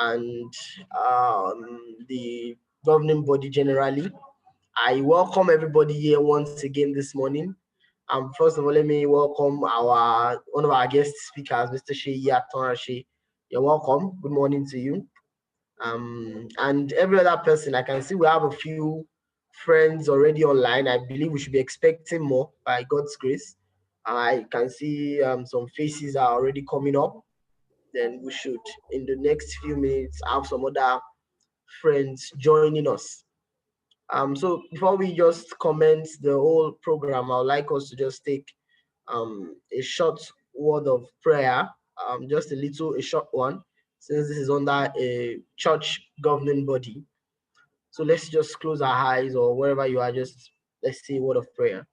and the governing body generally. I welcome everybody here once again this morning. First of all, let me welcome one of our guest speakers, Mr. Sheyi Atonrashe. You're welcome. Good morning to you. And every other person, I can see we have a few friends already online. I believe we should be expecting more by God's grace. I can see some faces are already coming up. Then we should, in the next few minutes, have some other friends joining us. So before we just commence the whole program, I would like us to just take a short word of prayer, just a short one, since this is under a church governing body. So let's just close our eyes or wherever you are, just let's say a word of prayer.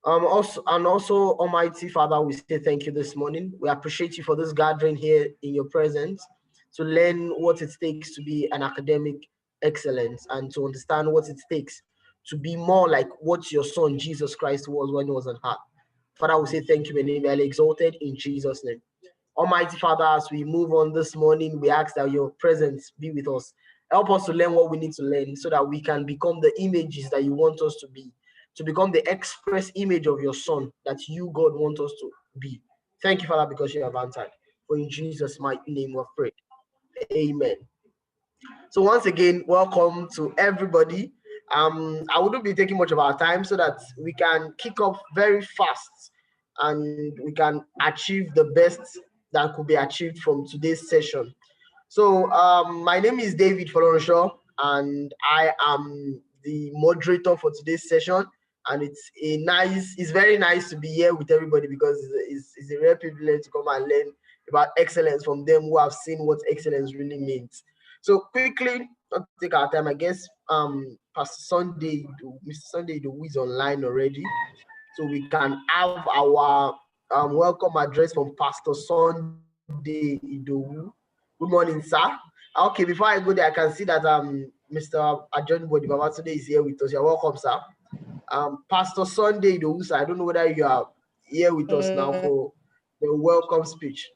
Also, Almighty Father, we say thank you this morning. We appreciate you for this gathering here in your presence to learn what it takes to be an academic excellence and to understand what it takes to be more like what your son Jesus Christ was when he was on earth. Father, we say thank you, and be highly exalted in Jesus' name. Almighty Father, as we move on this morning, we ask that your presence be with us. Help us to learn what we need to learn so that we can become the images that you want us to become the express image of your Son that you, God, want us to be. Thank you, Father, because you have answered. For in Jesus' mighty name we have prayed. Amen. So once again, welcome to everybody. I wouldn't be taking much of our time so that we can kick off very fast and we can achieve the best that could be achieved from today's session. So my name is David Folorenshaw, and I am the moderator for today's session. And it's very nice to be here with everybody because it's a rare privilege to come and learn about excellence from them who have seen what excellence really means. So quickly, not to take our time, I guess Pastor Sunday, Mr. Sunday, who is online already, so we can have our welcome address from Pastor Sunday Idowu. Good morning, sir. Okay, before I go there, I can see that Mr. Ajon Bodi Babatunde is here with us. You're welcome, sir. Pastor Sunday Idowu, sir, I don't know whether you are here with us now for the welcome speech.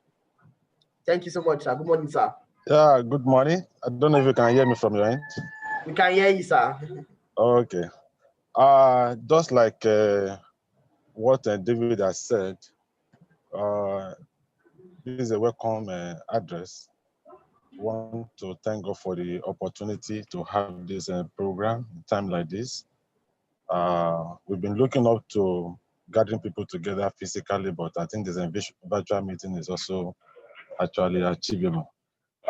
Thank you so much, sir. Good morning, sir. Yeah, good morning. I don't know if you can hear me from your end. We can hear you, sir. Okay. Just like what David has said, this is a welcome address. I want to thank God for the opportunity to have this program in time like this. We've been looking up to gathering people together physically, but I think this virtual meeting is also actually achievable.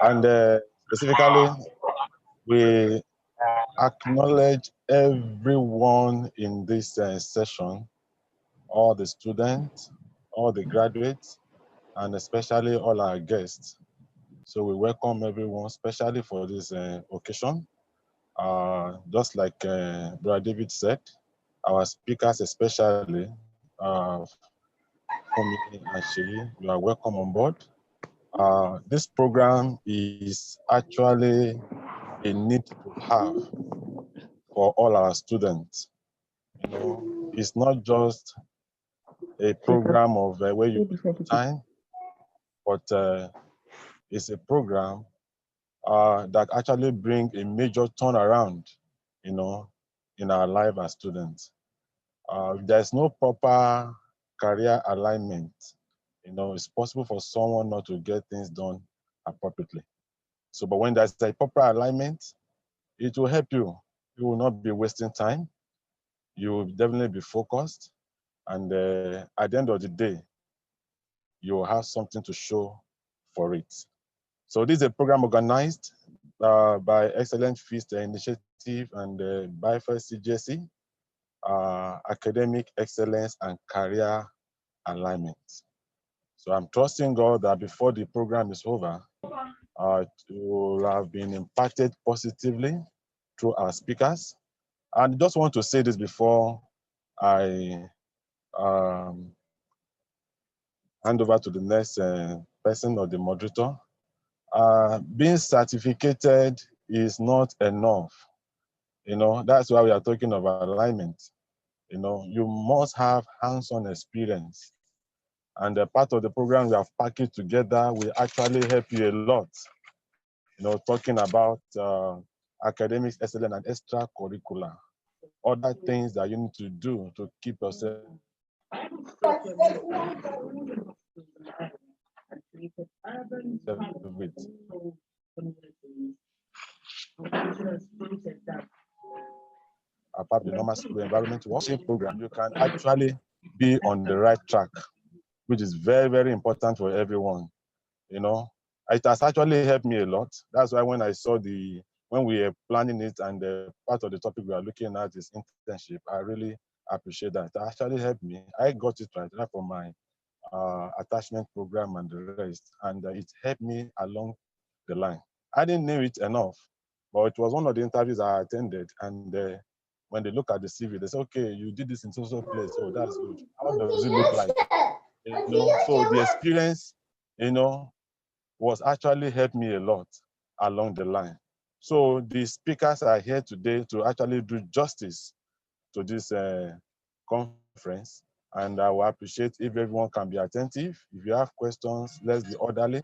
And specifically, we acknowledge everyone in this session, all the students, all the graduates, and especially all our guests. So we welcome everyone, especially for this occasion. Just like Brother David said, our speakers especially, Fumi and Sheyi, you are welcome on board. This program is actually a need to have for all our students. You know, it's not just a program of where you put time, but it's a program that actually bring a major turnaround, you know, in our life as students. There's no proper career alignment. You know, it's possible for someone not to get things done appropriately. So, but when there's a proper alignment, it will help you. You will not be wasting time. You will definitely be focused. And at the end of the day, you will have something to show for it. So this is a program organized by Excellent Feast Initiative and by First CGSE, Academic Excellence and Career Alignment. So I'm trusting God that before the program is over, it will have been impacted positively through our speakers. And I just want to say this before I hand over to the next person or the moderator. Being certificated is not enough. You know, that's why we are talking about alignment. You know, you must have hands-on experience. And a part of the program we have packaged together will actually help you a lot. talking about academics excellence and extracurricular, other things that you need to do to keep yourself with. Apart from the normal school environment, watching program, you can actually be on the right track, which is very, very important for everyone. It has actually helped me a lot. That's why when I saw when we are planning it and part of the topic we are looking at is internship, I really appreciate that. It actually helped me. I got it right for my attachment program and the rest, and it helped me along the line. I didn't know it enough, but it was one of the interviews I attended, and when they look at the CV, they say, okay, you did this in social place. Oh, that's good. How does it look like? So the experience, was actually helped me a lot along the line. So the speakers are here today to actually do justice to this conference. And I will appreciate if everyone can be attentive. If you have questions, let's be orderly.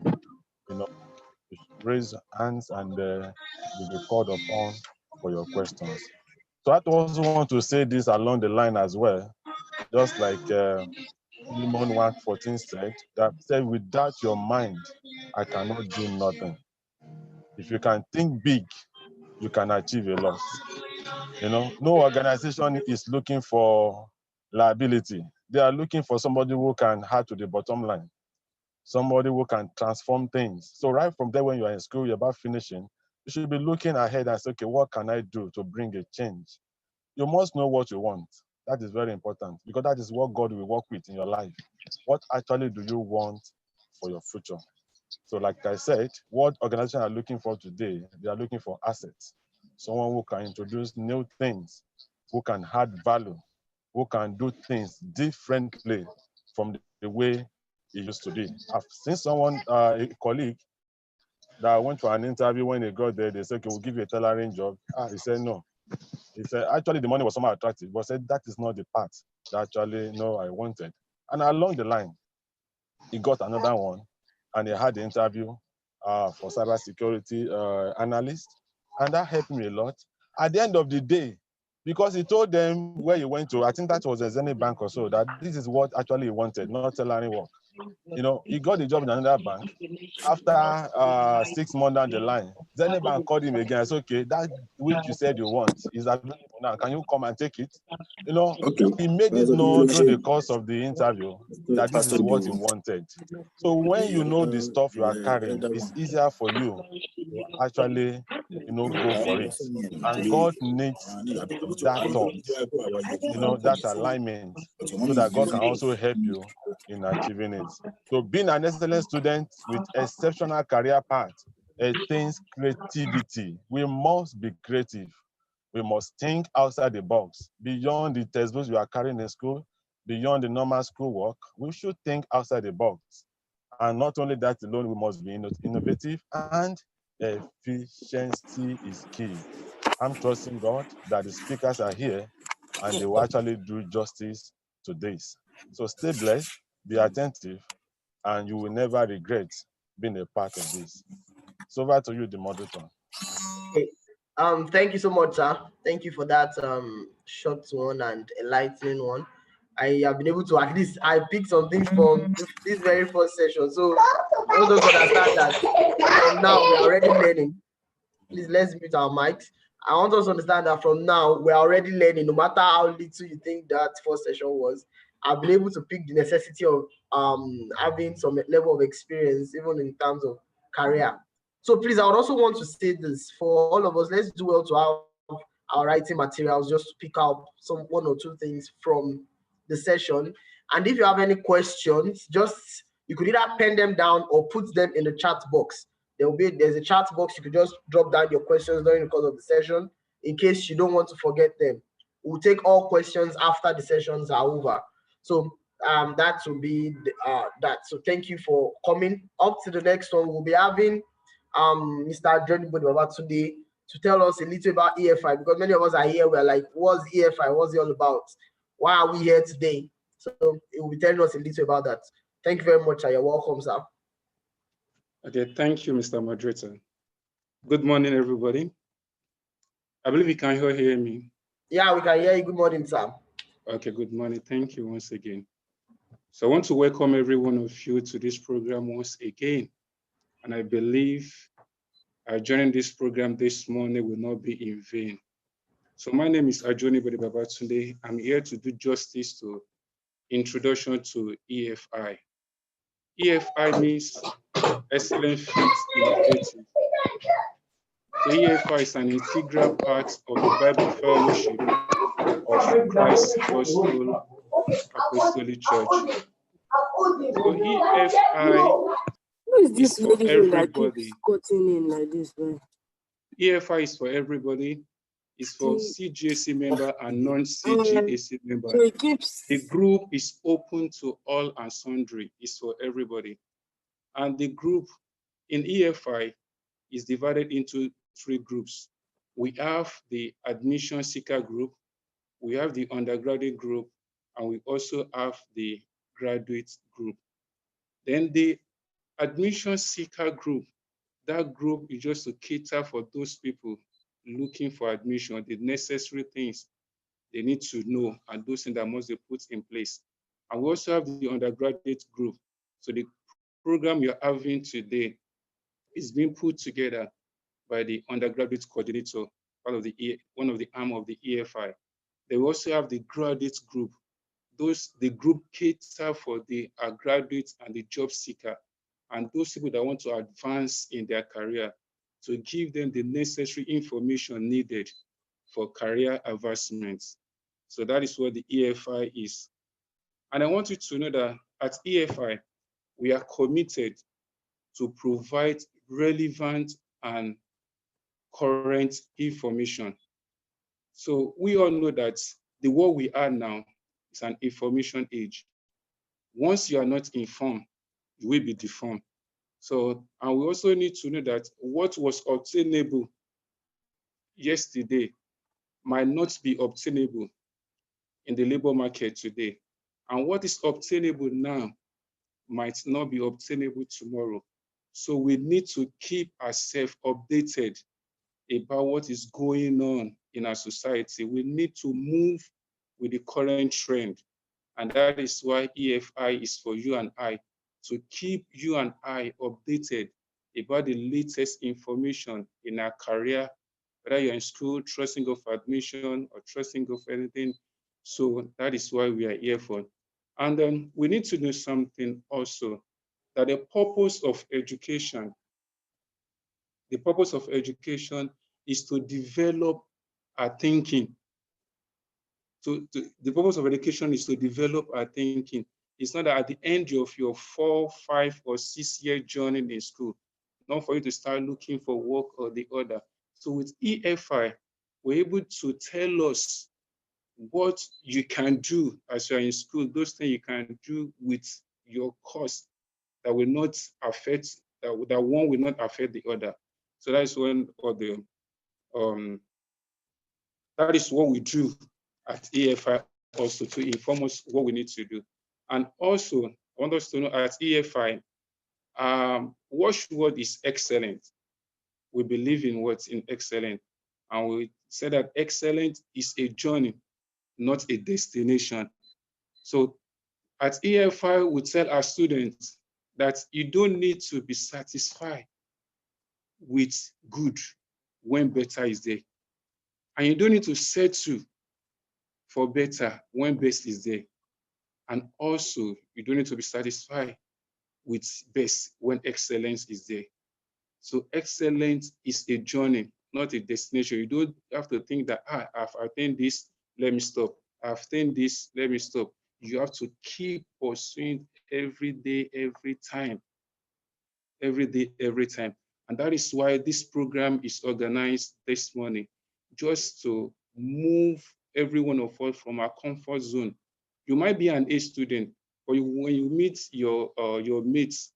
Raise hands and you'll be called upon for your questions. So I also want to say this along the line as well, just like Philemon 1:14 said, without your mind, I cannot do nothing. If you can think big, you can achieve a lot. No organization is looking for liability. They are looking for somebody who can add to the bottom line, somebody who can transform things. So right from there, when you are in school, you're about finishing, you should be looking ahead and say, okay, what can I do to bring a change? You must know what you want. That is very important because that is what God will work with in your life. What actually do you want for your future? So like I said, what organizations are looking for today, they are looking for assets. Someone who can introduce new things, who can add value, who can do things differently from the way it used to be. I've seen someone, a colleague, that went for an interview. When they got there, they said, okay, we'll give you a tailoring job. He said, no. He said, actually, the money was somehow attractive, but said, that is not the part that actually, no, I wanted. And along the line, he got another one, and he had the interview for cybersecurity analyst, and that helped me a lot. At the end of the day, because he told them where he went to, I think that was a Zenith Bank or so, that this is what actually he wanted, not tailoring work. He got the job in another bank. After 6 months down the line, Zenith Bank called him again. I said, okay, that which you said you want is available now. Can you come and take it? Okay. He made it known through the course of the interview that this is what he wanted. So when you know the stuff you are carrying, it's easier for you to actually, go for it. And God needs that thought, that alignment, so that God can also help you in achieving it. So being an excellent student with exceptional career path attains creativity. We must be creative. We must think outside the box, beyond the textbooks we are carrying in school, beyond the normal school work. We should think outside the box. And not only that alone, we must be innovative, and efficiency is key. I'm trusting God that the speakers are here and they will actually do justice to this. So stay blessed, be attentive, and you will never regret being a part of this. So over to you, the moderator. Okay. Thank you so much, sir. Thank you for that short one and enlightening one. I have been able to, at least I picked some things from this very first session. So I want us to understand that from now we're already learning. Please, let's mute our mics. I want us to understand that from now we're already learning. No matter how little you think that first session was, I've been able to pick the necessity of having some level of experience, even in terms of career. So please, I would also want to say this for all of us. Let's do well to have our writing materials, just to pick out some one or two things from the session. And if you have any questions, you could either pen them down or put them in the chat box. There's a chat box. You could just drop down your questions during the course of the session in case you don't want to forget them. We'll take all questions after the sessions are over. So that will be that. So thank you for coming. Up to the next one, we'll be having Mr. Johnny Babatunde to tell us a little about EFI, because many of us are here. We're like, what's EFI? What's it all about? Why are we here today? So it will be telling us a little about that. Thank you very much. You're welcome, sir. Okay, thank you, Mr. Moderator. Good morning, everybody. I believe you can hear me. Yeah, we can hear you. Good morning, Sam. Okay, good morning. Thank you once again. So I want to welcome every one of you to this program once again. And I believe joining this program this morning will not be in vain. So my name is Ajoni Babatunde. I'm here to do justice to Introduction to EFI. EFI means Excellent Fit Innovative. So EFI is an integral part of the Bible Fellowship of Christ's Gospel Apostolic Church. So EFI Who is this is for lady that everybody. keeps cutting in like this, man? EFI is for everybody. It's for CGAC member and non-CGAC member. So it keeps. The group is open to all and sundry. It's for everybody. And the group in EFI is divided into 3 groups. We have the admission seeker group, we have the undergraduate group, and we also have the graduate group. Then the admission seeker group, that group is just to cater for those people looking for admission, the necessary things they need to know, and those things that must be put in place. And we also have the undergraduate group. So the program you're having today is being put together by the undergraduate coordinator, one of the arm of the EFI. They also have the graduate group. The group cater for the graduates and the job seeker, and those people that want to advance in their career, to give them the necessary information needed for career advancements. So that is what the EFI is. And I want you to know that at EFI, we are committed to provide relevant and current information. So we all know that the world we are now is an information age. Once you are not informed, you will be deformed. So, and we also need to know that what was obtainable yesterday might not be obtainable in the labor market today. And what is obtainable now might not be obtainable tomorrow. So we need to keep ourselves updated about what is going on in our society. We need to move with the current trend. And that is why EFI is for you and I, to keep you and I updated about the latest information in our career, whether you're in school, trusting God for admission or trusting God for anything. So that is why we are here for. And we need to know something also, that the purpose of education is to develop our thinking. So the purpose of education is to develop our thinking. It's not that at the end of your 4, 5, or 6-year journey in school, not for you to start looking for work or the other. So with EFI, we're able to tell us what you can do as you're in school, those things you can do with your course that will not affect, that one will not affect the other. So that's one of the, that is what we do at EFI also, to inform us what we need to do. And also, I want us to know at EFI, watchword is excellent. We believe in what's in excellent. And we say that excellent is a journey, not a destination. So at EFI, we tell our students that you don't need to be satisfied with good when better is there. And you don't need to settle for better when best is there. And also, you don't need to be satisfied with best when excellence is there. So excellence is a journey, not a destination. You don't have to think that, I've attained this, let me stop. I've attained this, let me stop. You have to keep pursuing every day, every time. Every day, every time. And that is why this program is organized this morning, just to move every one of us from our comfort zone. You might be an A student, but when you meet your mates,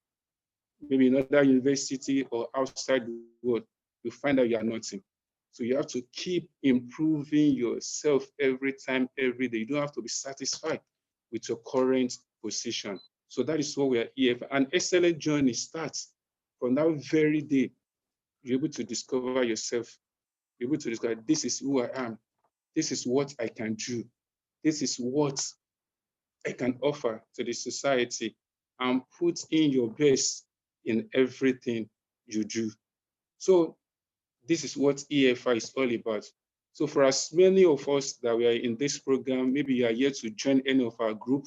maybe in another university or outside the world, you find that you are nothing. So you have to keep improving yourself every time, every day. You don't have to be satisfied with your current position. So that is what we are here for. An excellent journey starts from that very day you're able to discover yourself, you're able to discover this is who I am, this is what I can do, this is what I can offer to the society, and put in your best in everything you do. So this is what EFI is all about. So for as many of us that we are in this program, maybe you are here to join any of our group,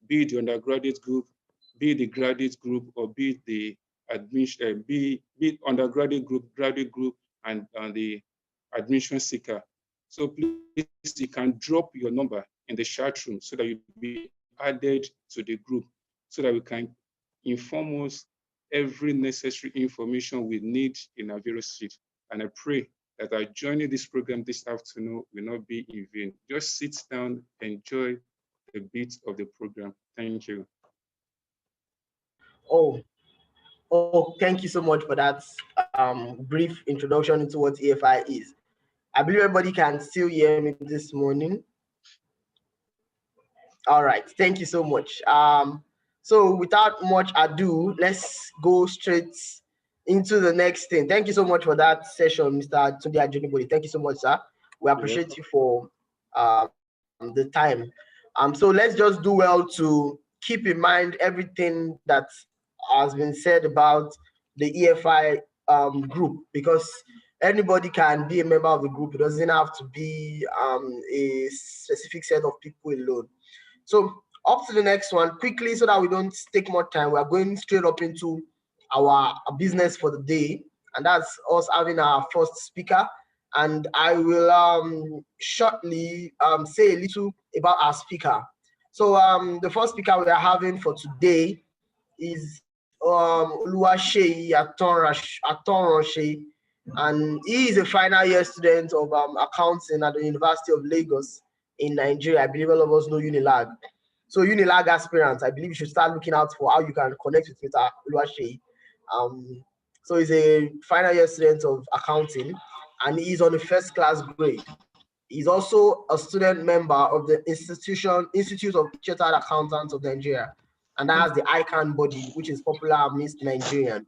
be it the undergraduate group, be it the graduate group, or be it the admission, be it undergraduate group, graduate group, and the admission seeker. So please, you can drop your number in the chat room so that you'll be added to the group, so that we can inform us every necessary information we need in our various seats. And I pray that our joining this program this afternoon will not be in vain. Just sit down, enjoy the bit of the program. Thank you. Oh, thank you so much for that brief introduction into what EFI is. I believe everybody can still hear me this morning. All right, thank you so much. So without much ado, let's go straight into the next thing. Thank you so much for that session, Mr. Tunde Ajonibode. Thank you so much, sir. We appreciate you for the time. So let's just do well to keep in mind everything that has been said about the EFI group, because anybody can be a member of the group. It doesn't have to be a specific set of people alone. So up to the next one quickly, so that we don't take more time. We are going straight up into our business for the day, and that's us having our first speaker. And I will shortly say a little about our speaker. So the first speaker we are having for today is Oluwaseyi Atonrose, and he is a final year student of accounting at the University of Lagos in Nigeria. I believe all of us know Unilag. So Unilag aspirants, I believe you should start looking out for how you can connect with Mr. Oluwaseyi. So he's a final year student of accounting, and he's on the first class grade. He's also a student member of the Institute of Chartered Accountants of Nigeria, and that's the ICANN body, which is popular amongst Nigerians.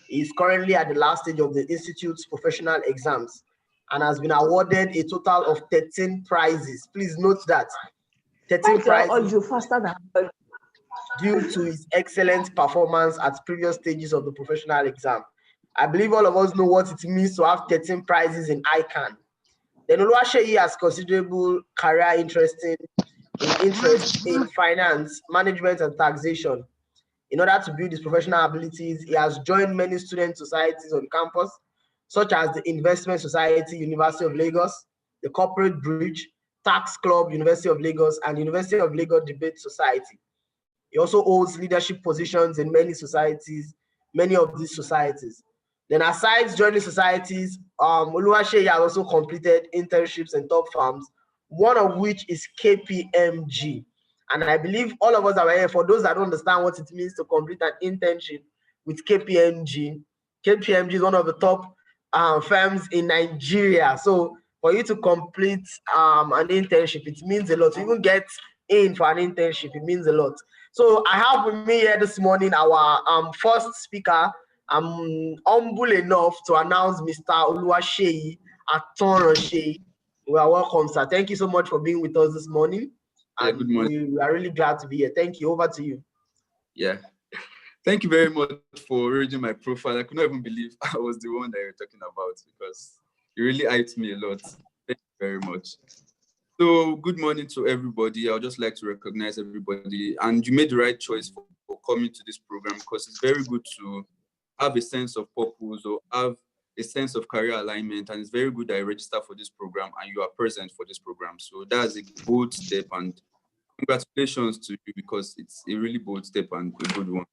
He's currently at the last stage of the Institute's professional exams and has been awarded a total of 13 prizes. Please note that 13 prizes due to his excellent performance at previous stages of the professional exam. I believe all of us know what it means to have 13 prizes in ICANN. Then Oluwaseyi has considerable career interest in finance, management, and taxation. In order to build his professional abilities, he has joined many student societies on campus, such as the Investment Society, University of Lagos, the Corporate Bridge, Tax Club, University of Lagos, and University of Lagos Debate Society. He also holds leadership positions in many of these societies. Then aside joining societies, Oluwaseyi has also completed internships in top firms, one of which is KPMG. And I believe all of us are here, for those that don't understand what it means to complete an internship with KPMG, KPMG is one of the top firms in Nigeria. So for you to complete an internship, it means a lot. To even get in for an internship, it means a lot. So I have with me here this morning our first speaker. I'm humble enough to announce Mr. Oluwaseyi Atonrose. We are welcome, sir. Thank you so much for being with us this morning. Yeah, good morning. We are really glad to be here. Thank you. Over to you. Yeah. Thank you very much for reading my profile. I could not even believe I was the one that you were talking about, because you really hyped me a lot. Thank you very much. So good morning to everybody. I would just like to recognize everybody. And you made the right choice for coming to this program, because it's very good to have a sense of purpose or have a sense of career alignment. And it's very good that I register for this program and you are present for this program. So that's a bold step, and congratulations to you, because it's a really bold step and a good one.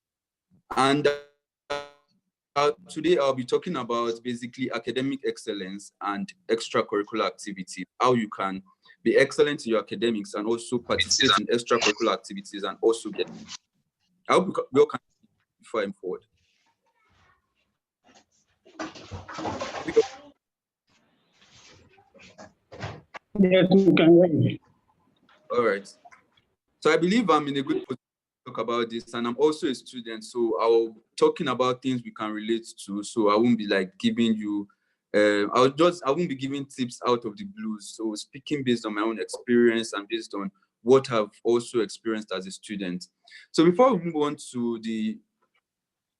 And today I'll be talking about basically academic excellence and extracurricular activity, how you can be excellent in your academics and also participate in extracurricular activities and also get. I hope we all can before I'm forward. Yes, we can hear you. All right. So I believe I'm in a good position to talk talk about this, and I'm also a student, so I'll talking about things we can relate to. So I won't be like giving you, I won't be giving tips out of the blues. So speaking based on my own experience and based on what I've also experienced as a student. So before we move on to the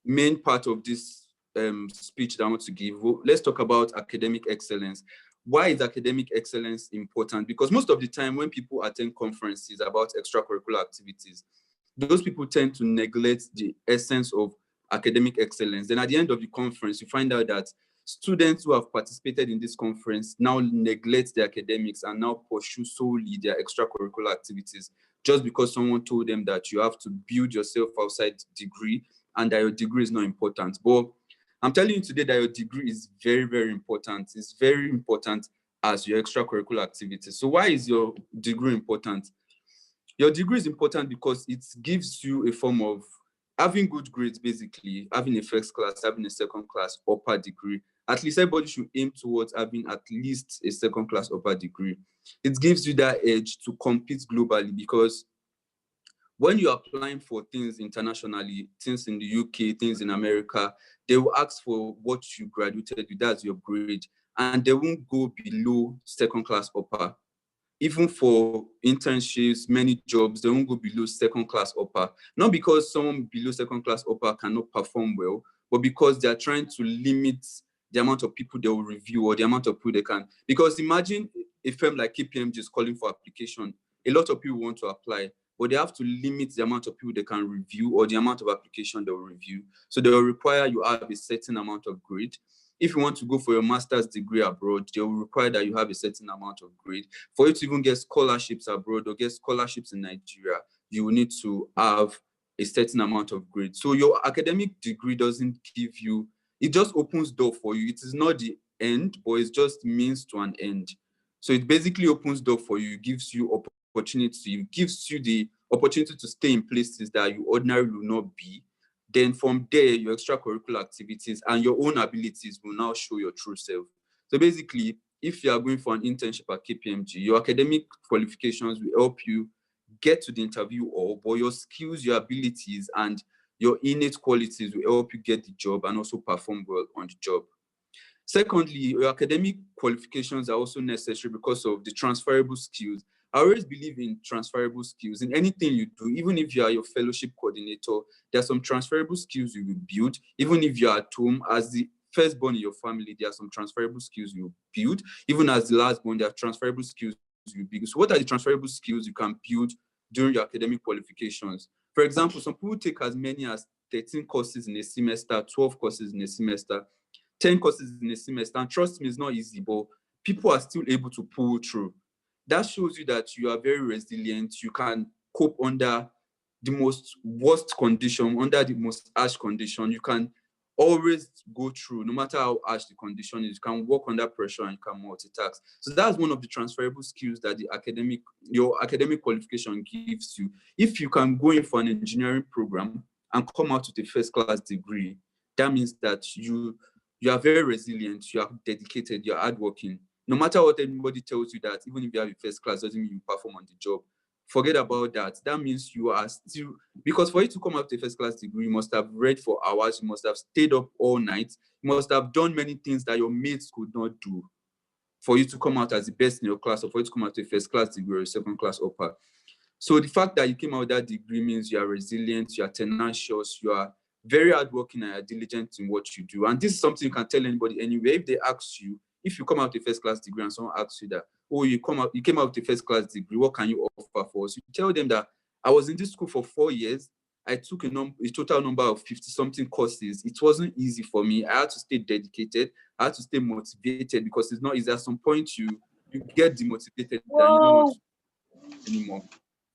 main part of this speech that I want to give, let's talk about academic excellence. Why is academic excellence important? Because most of the time when people attend conferences about extracurricular activities, those people tend to neglect the essence of academic excellence. Then at the end of the conference, you find out that students who have participated in this conference now neglect their academics and now pursue solely their extracurricular activities just because someone told them that you have to build yourself outside degree and that your degree is not important. But I'm telling you today that your degree is very, very important. It's very important as your extracurricular activities. So why is your degree important? Your degree is important because it gives you a form of having good grades, basically, having a first class, having a second class upper degree. At least everybody should aim towards having at least a second class upper degree. It gives you that edge to compete globally, because when you're applying for things internationally, things in the UK, things in America, they will ask for what you graduated with, that's your grade, and they won't go below second class upper. Even for internships, many jobs, they won't go below second class upper. Not because someone below second class upper cannot perform well, but because they're trying to limit the amount of people they will review or the amount of people they can. Because imagine a firm like KPMG is calling for application. A lot of people want to apply, but they have to limit the amount of people they can review or the amount of application they will review. So they will require you have a certain amount of grade. If you want to go for your master's degree abroad, they will require that you have a certain amount of grade. For you to even get scholarships abroad or get scholarships in Nigeria, you will need to have a certain amount of grade. So your academic degree doesn't give you, it just opens door for you. It is not the end, but it's just means to an end. So it basically opens door for you, gives you opportunity, it gives you the opportunity to stay in places that you ordinarily will not be. Then from there, your extracurricular activities and your own abilities will now show your true self. So basically, if you are going for an internship at KPMG, your academic qualifications will help you get to the interview, but your skills, your abilities, and your innate qualities will help you get the job and also perform well on the job. Secondly, your academic qualifications are also necessary because of the transferable skills. I always believe in transferable skills in anything you do. Even if you are your fellowship coordinator, there are some transferable skills you will build. Even if you are at home as the firstborn in your family, there are some transferable skills you build. Even as the lastborn, there are transferable skills you build. So what are the transferable skills you can build during your academic qualifications? For example, some people take as many as 13 courses in a semester, 12 courses in a semester, 10 courses in a semester. And trust me, it's not easy, but people are still able to pull through. That shows you that you are very resilient. You can cope under the most worst condition, under the most harsh condition. You can always go through, no matter how harsh the condition is. You can work under pressure and you can multitask. So that's one of the transferable skills that your academic qualification gives you. If you can go in for an engineering program and come out with a first-class degree, that means that you are very resilient, you are dedicated, you're hardworking. No matter what anybody tells you, that even if you have a first class doesn't mean you perform on the job. Forget about that. That means you are still, because for you to come out with a first class degree, you must have read for hours, you must have stayed up all night, you must have done many things that your mates could not do for you to come out as the best in your class, or for you to come out with a first class degree or a second class upper. So the fact that you came out with that degree means you are resilient, you are tenacious, you are very hardworking and are diligent in what you do. And this is something you can tell anybody anywhere. If they ask you, if you come out with a first class degree and someone asks you that, oh, you came out with a first class degree, what can you offer for us? You tell them that I was in this school for 4 years. I took a total number of 50 something courses. It wasn't easy for me. I had to stay dedicated. I had to stay motivated, because it's not easy. At some point you get demotivated and you don't want to anymore.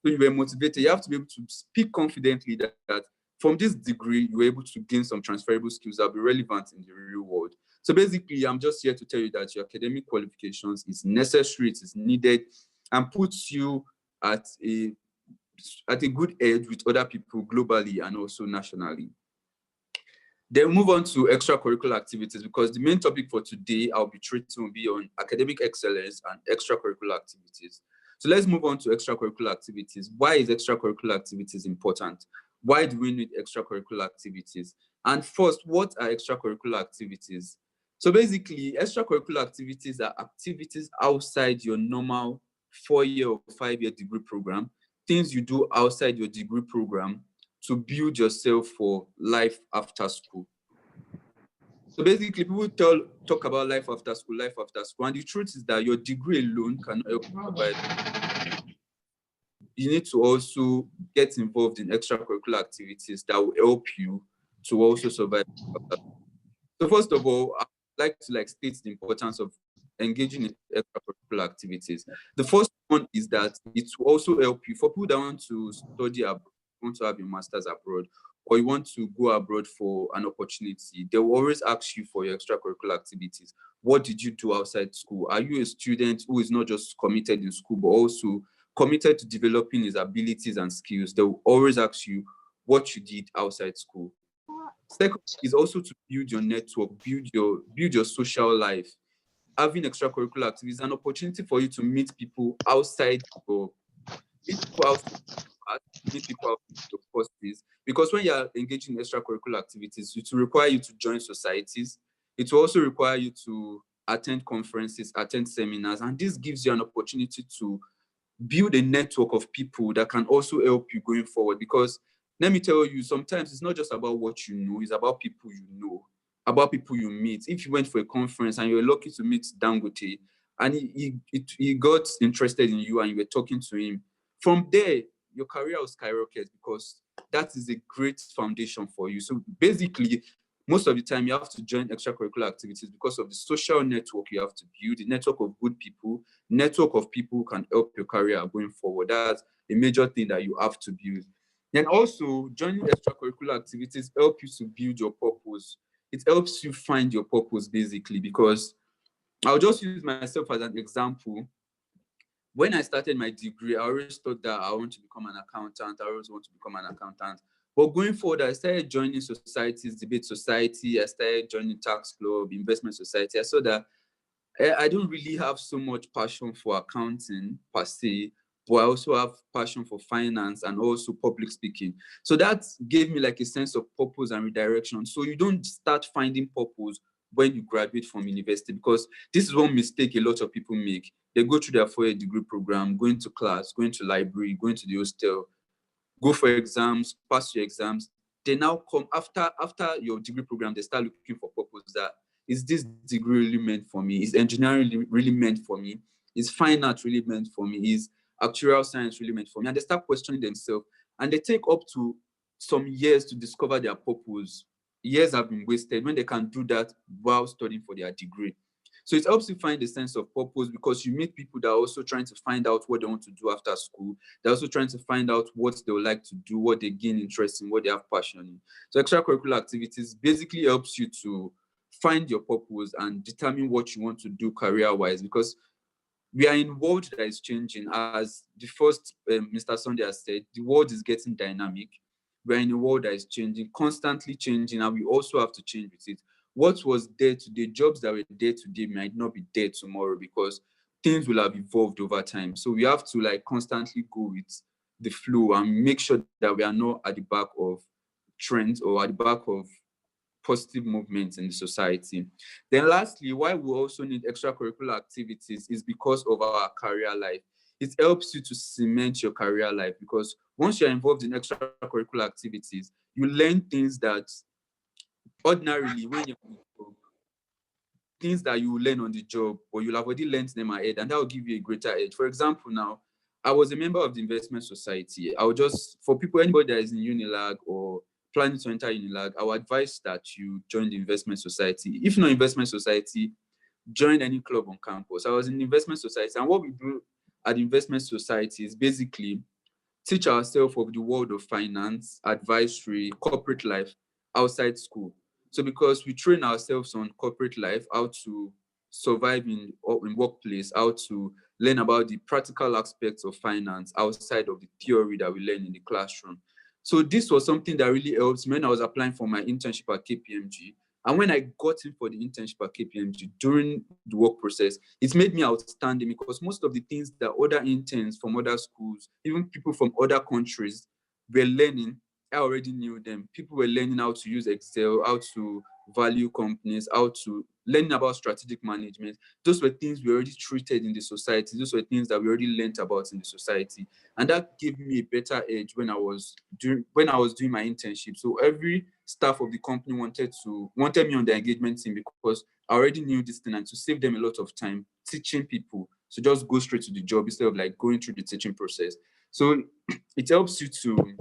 So you were motivated. You have to be able to speak confidently that from this degree, you were able to gain some transferable skills that will be relevant in the real world. So basically, I'm just here to tell you that your academic qualifications is necessary, it is needed, and puts you at a good edge with other people globally and also nationally. Then move on to extracurricular activities, because the main topic for today I'll be treating will be on academic excellence and extracurricular activities. So let's move on to extracurricular activities. Why is extracurricular activities important? Why do we need extracurricular activities? And first, what are extracurricular activities? So basically, extracurricular activities are activities outside your normal 4-year or 5-year degree program, things you do outside your degree program to build yourself for life after school. So basically, people talk about life after school, and the truth is that your degree alone cannot help you survive. You need to also get involved in extracurricular activities that will help you to also survive. So first of all, I'd like to state the importance of engaging in extracurricular activities. The first one is that it will also help you for people that want to study abroad, want to have your master's abroad, or you want to go abroad for an opportunity. They will always ask you for your extracurricular activities. What did you do outside school? Are you a student who is not just committed in school, but also committed to developing his abilities and skills? They will always ask you what you did outside school. Second is also to build your network, build your social life. Having extracurricular activities is an opportunity for you to meet people outside your courses. Because when you are engaging in extracurricular activities, it will require you to join societies. It will also require you to attend conferences, attend seminars, and this gives you an opportunity to build a network of people that can also help you going forward. Because let me tell you, sometimes it's not just about what you know, it's about people you know, about people you meet. If you went for a conference and you were lucky to meet Dangote and he got interested in you and you were talking to him, from there, your career will skyrocket because that is a great foundation for you. So basically, most of the time you have to join extracurricular activities because of the social network you have to build, the network of good people, network of people who can help your career going forward. That's a major thing that you have to build. And also, joining extracurricular activities help you to build your purpose. It helps you find your purpose, basically, because I'll just use myself as an example. When I started my degree, I always thought that I want to become an accountant. I always want to become an accountant. But going forward, I started joining societies, debate society. I started joining tax club, investment society. I saw that I don't really have so much passion for accounting per se, but I also have passion for finance and also public speaking. So that gave me a sense of purpose and redirection. So you don't start finding purpose when you graduate from university, because this is one mistake a lot of people make. They go through their 4-year degree program, going to class, going to library, going to the hostel, go for exams, pass your exams. They now come after your degree program, they start looking for purpose. That is this degree really meant for me? Is engineering really meant for me? Is fine art really meant for me? Is actuarial science really meant for me? And they start questioning themselves, and they take up to some years to discover their purpose. Years have been wasted when they can do that while studying for their degree. So it helps you find a sense of purpose because you meet people that are also trying to find out what they want to do after school. They're also trying to find out what they would like to do, what they gain interest in, what they have passion in. So extracurricular activities basically helps you to find your purpose and determine what you want to do career-wise, because we are in a world that is changing. As the first Mr. Sunday has said, the world is getting dynamic. We're in a world that is changing, constantly changing, and we also have to change with it. What was there today, jobs that were there today might not be there tomorrow because things will have evolved over time. So we have to constantly go with the flow and make sure that we are not at the back of trends or at the back of positive movements in the society. Then lastly, why we also need extracurricular activities is because of our career life. It helps you to cement your career life because once you're involved in extracurricular activities, you learn things that ordinarily when you're on the job, things that you will learn on the job, or you'll have already learned them ahead, and that will give you a greater edge. For example, now, I was a member of the investment society. I would just, for people, anybody that is in Unilag or planning to enter Unilag, I would advise that you join the investment society. If not investment society, join any club on campus. I was in the investment society, and what we do at the investment society is basically teach ourselves of the world of finance, advisory, corporate life outside school. So because we train ourselves on corporate life, how to survive in workplace, how to learn about the practical aspects of finance outside of the theory that we learn in the classroom. So this was something that really helped me when I was applying for my internship at KPMG. And when I got in for the internship at KPMG during the work process, it made me outstanding because most of the things that other interns from other schools, even people from other countries were learning, I already knew them. People were learning how to use Excel, how to value companies, how to learn about strategic management. Those were things we already treated in the society. Those were things that we already learned about in the society. And that gave me a better edge when I was doing my internship. So every staff of the company wanted me on the engagement team because I already knew this thing, and to save them a lot of time teaching people. So just go straight to the job instead of like going through the teaching process. So it helps you to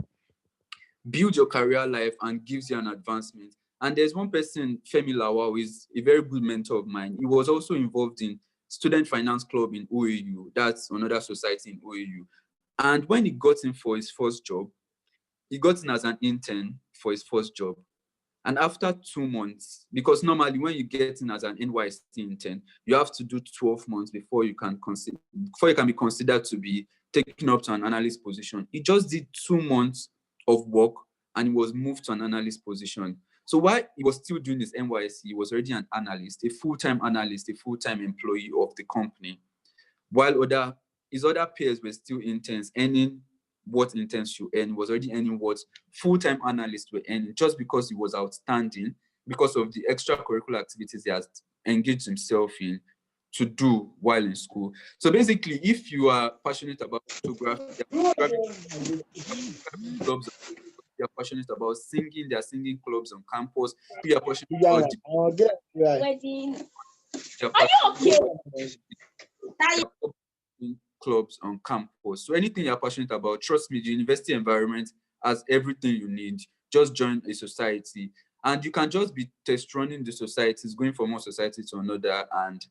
build your career life and gives you an advancement. And there's one person, Femi Lawal, who is a very good mentor of mine. He was also involved in Student Finance Club in OAU. That's another society in OAU. And when he got in for his first job, he got in as an intern for his first job. And after 2 months, because normally when you get in as an NYSC intern, you have to do 12 months before you can be considered to be taken up to an analyst position. He just did 2 months of work and he was moved to an analyst position. So while he was still doing his NYSC, he was already an analyst, a full-time analyst, a full-time employee of the company, while his other peers were still interns, earning what interns should earn. He was already earning what full-time analysts were earning, just because he was outstanding, because of the extracurricular activities he has engaged himself in to do while in school. So basically, if you are passionate about photography, clubs, you are passionate about singing, there are singing clubs on campus. If you are passionate about clubs on campus. So anything you're passionate about, trust me, the university environment has everything you need. Just join a society, and you can just be test running the societies, going from one society to another, and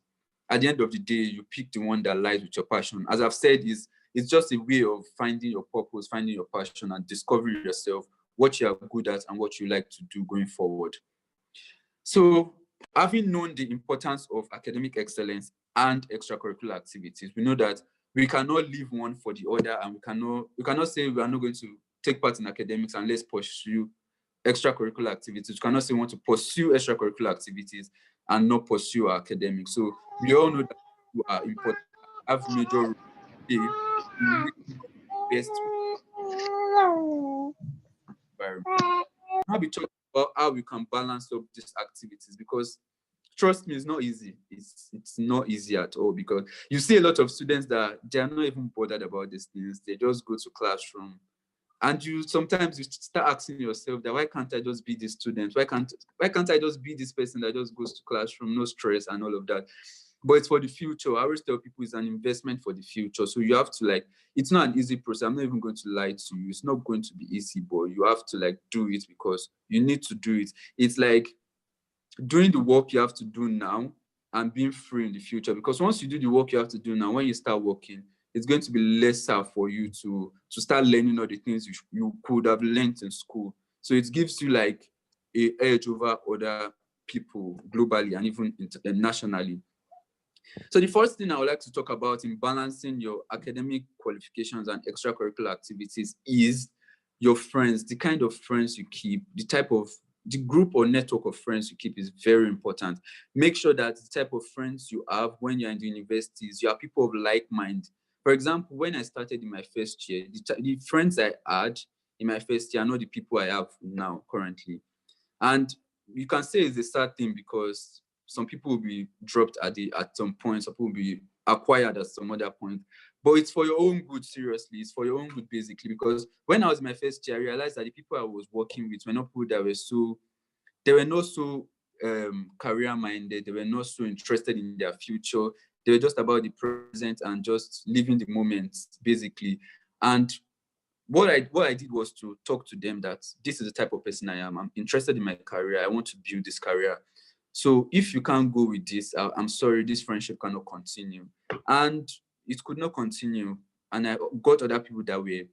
at the end of the day, you pick the one that lies with your passion. As I've said, it's just a way of finding your purpose, finding your passion, and discovering yourself, what you are good at and what you like to do going forward. So having known the importance of academic excellence and extracurricular activities, we know that we cannot leave one for the other, and we cannot say we are not going to take part in academics and let's pursue extracurricular activities. We cannot say we want to pursue extracurricular activities and not pursue our academics. So we all know that you are important, have major role in best environment. I'll be talking about how we can balance up these activities, because trust me, it's not easy. It's not easy at all, because you see a lot of students that they are not even bothered about these things. They just go to classroom, and sometimes you start asking yourself that, why can't I just be this student? Why can't I just be this person that just goes to classroom, no stress and all of that? But it's for the future. I always tell people it's an investment for the future. So you have to it's not an easy process. I'm not even going to lie to you. It's not going to be easy, but you have to do it because you need to do it. It's like doing the work you have to do now and being free in the future. Because once you do the work you have to do now, when you start working, it's going to be lesser for you to start learning all the things you could have learned in school. So it gives you an edge over other people globally and even nationally. So the first thing I would like to talk about in balancing your academic qualifications and extracurricular activities is your friends, the kind of friends you keep, the group or network of friends you keep is very important. Make sure that the type of friends you have when you're in the universities, you are people of like mind. For example, when I started in my first year, the friends I had in my first year are not the people I have now currently. And you can say it's a sad thing, because some people will be dropped at some point, some people will be acquired at some other point. But it's for your own good, seriously. It's for your own good, basically. Because when I was in my first year, I realized that the people I was working with were not people that were not so career-minded. They were not so interested in their future. They were just about the present and just living the moment, basically. And what I did was to talk to them that this is the type of person I am. I'm interested in my career. I want to build this career. So if you can't go with this, I'm sorry, this friendship cannot continue. And it could not continue. And I got other people that were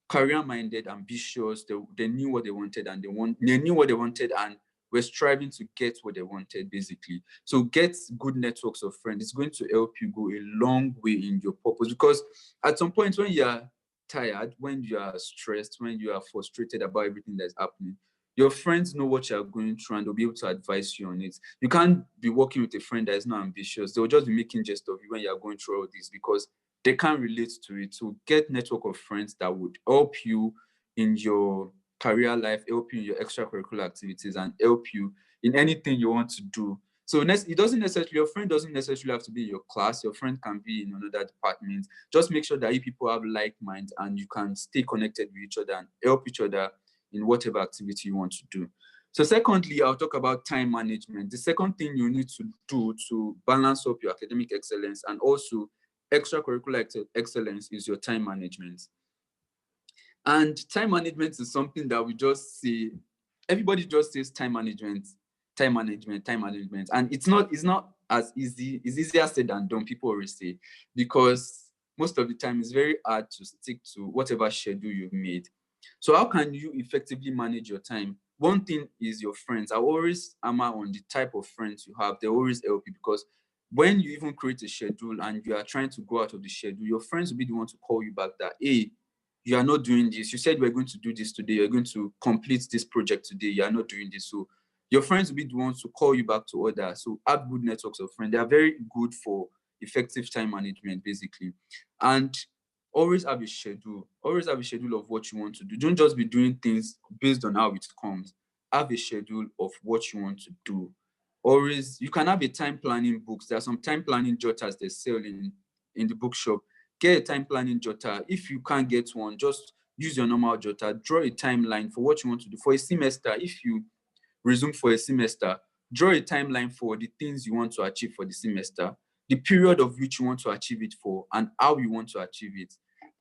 career-minded, ambitious. They knew what they wanted, and they knew what they wanted and were striving to get what they wanted, basically. So get good networks of friends. It's going to help you go a long way in your purpose, because at some point when you're tired, when you are stressed, when you are frustrated about everything that's happening, your friends know what you're going through and they'll be able to advise you on it. You can't be working with a friend that is not ambitious. They'll just be making jest of you when you're going through all this, because they can't relate to it. So get network of friends that would help you in your career life, help you in your extracurricular activities, and help you in anything you want to do. So it doesn't necessarily, your friend doesn't necessarily have to be in your class. Your friend can be in another department. Just make sure that you people have like minds and you can stay connected with each other and help each other in whatever activity you want to do. So secondly, I'll talk about time management. The second thing you need to do to balance up your academic excellence and also extracurricular excellence is your time management. And time management is something that we just see, everybody just says time management, time management, time management. And it's not as easy, it's easier said than done, people always say, because most of the time it's very hard to stick to whatever schedule you've made. So how can you effectively manage your time? One thing is your friends. I always hammer on the type of friends you have. They always help you, because when you even create a schedule and you are trying to go out of the schedule, your friends will be the one to call you back that, hey, you are not doing this. You said you were going to do this today. You're going to complete this project today. You are not doing this. So your friends will be the ones to call you back to order. So have good networks of friends. They are very good for effective time management, basically. And always have a schedule. Always have a schedule of what you want to do. Don't just be doing things based on how it comes. Have a schedule of what you want to do. Always, you can have a time planning books. There are some time planning jotters they sell in the bookshop. Get a time planning jotter. If you can't get one, just use your normal jotter. Draw a timeline for what you want to do for a semester. If you resume for a semester, draw a timeline for the things you want to achieve for the semester, the period of which you want to achieve it for, and how you want to achieve it,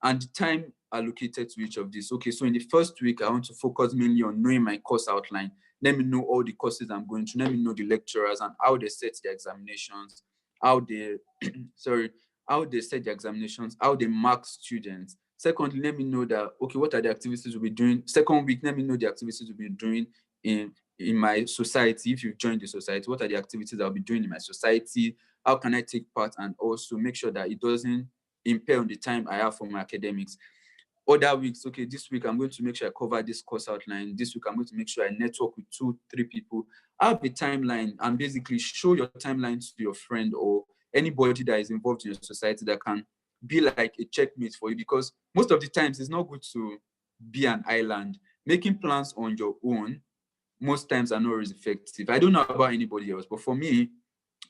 and the time allocated to each of these. Okay, so in the first week, I want to focus mainly on knowing my course outline. Let me know all the courses I'm going to. Let me know the lecturers and how they set the examinations, how they, how they set the examinations, how they mark students. Secondly, let me know that, okay, what are the activities we'll be doing? Second week, let me know the activities we'll be doing in my society. If you've joined the society, what are the activities I'll be doing in my society? How can I take part? And also make sure that it doesn't impair on the time I have for my academics. Other weeks, okay, this week I'm going to make sure I cover this course outline. This week I'm going to make sure I network with 2-3 people. Have a timeline and basically show your timeline to your friend or anybody that is involved in your society that can be like a checkmate for you, because most of the times it's not good to be an island. Making plans on your own most times are not always effective. I don't know about anybody else, but for me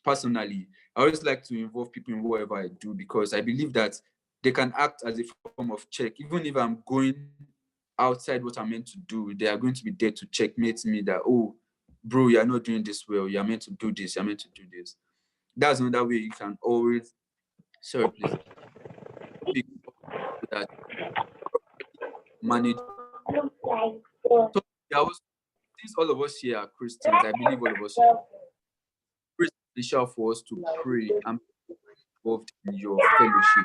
personally, I always like to involve people in whatever I do, because I believe that they can act as a form of check. Even if I'm going outside what I'm meant to do, they are going to be there to checkmate me that, oh, bro, you're not doing this well. You're meant to do this. You're meant to do this. That's another way you can always, sorry, please, that manage. So, since all of us here are Christians, I believe all of us here are essential for us to pray and be involved in your fellowship.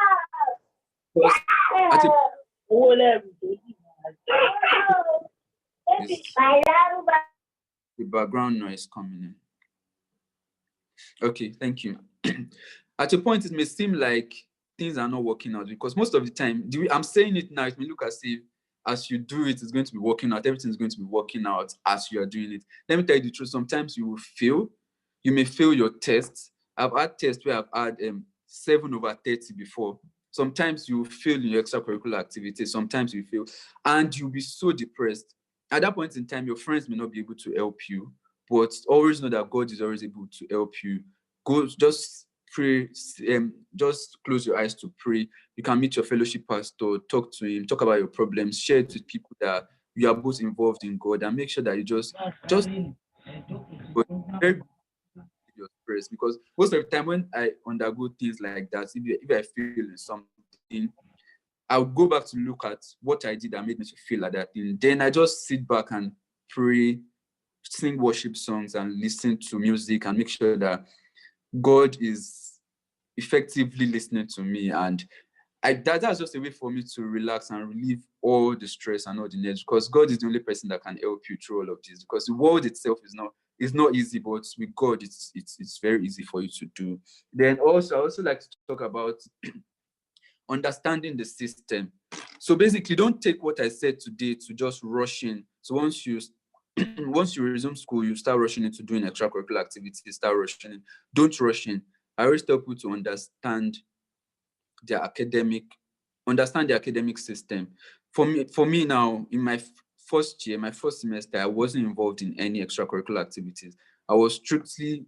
The background noise coming in. Okay, thank you. At a point, it may seem like things are not working out, because most of the time, I'm saying it now, it may look as if as you do it, it's going to be working out. Everything's going to be working out as you are doing it. Let me tell you the truth. Sometimes you will fail. You may fail your tests. I've had tests where I've had 7 over 30 before. Sometimes you fail in your extracurricular activities. Sometimes you fail, and you'll be so depressed. At that point in time, your friends may not be able to help you, but always know that God is always able to help you. Go, just pray. Just close your eyes to pray. You can meet your fellowship pastor, talk to him, talk about your problems, share it with people that you are both involved in God, and make sure that you just very your prayers. Because most of the time when I undergo things like that, if I feel in something, I'll go back to look at what I did that made me to feel like that thing. Then I just sit back and pray, sing worship songs, and listen to music, and make sure that God is effectively listening to me. And that's just a way for me to relax and relieve all the stress and all the nerves, because God is the only person that can help you through all of this. Because the world itself is not easy, but with God, it's very easy for you to do. Then also, I also like to talk about understanding the system. So basically, don't take what I said today to just rush in. So once you resume school, you start rushing into doing extracurricular activities, start rushing in. Don't rush in. I always tell people to understand the academic system. For me now, in my first year, my first semester, I wasn't involved in any extracurricular activities. I was strictly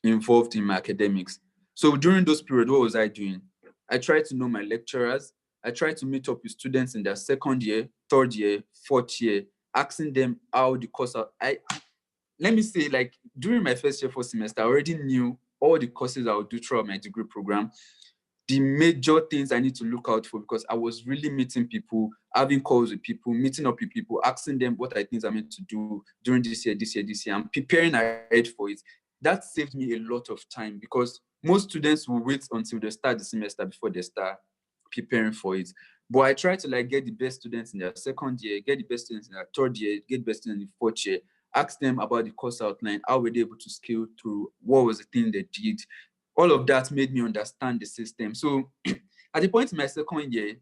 involved in my academics. So during those periods, what was I doing? I tried to know my lecturers. I tried to meet up with students in their second year, third year, fourth year, asking them how the course. Let me say, like during my first year, first semester, I already knew all the courses I would do throughout my degree program, the major things I need to look out for, because I was really meeting people, having calls with people, meeting up with people, asking them what are things I'm meant to do during this year, and preparing ahead for it. That saved me a lot of time, because most students will wait until they start the semester before they start preparing for it. But I try to like get the best students in their second year, get the best students in their third year, get the best students in the fourth year, ask them about the course outline, how were they able to scale through, what was the thing they did. All of that made me understand the system. So at the point in my second year,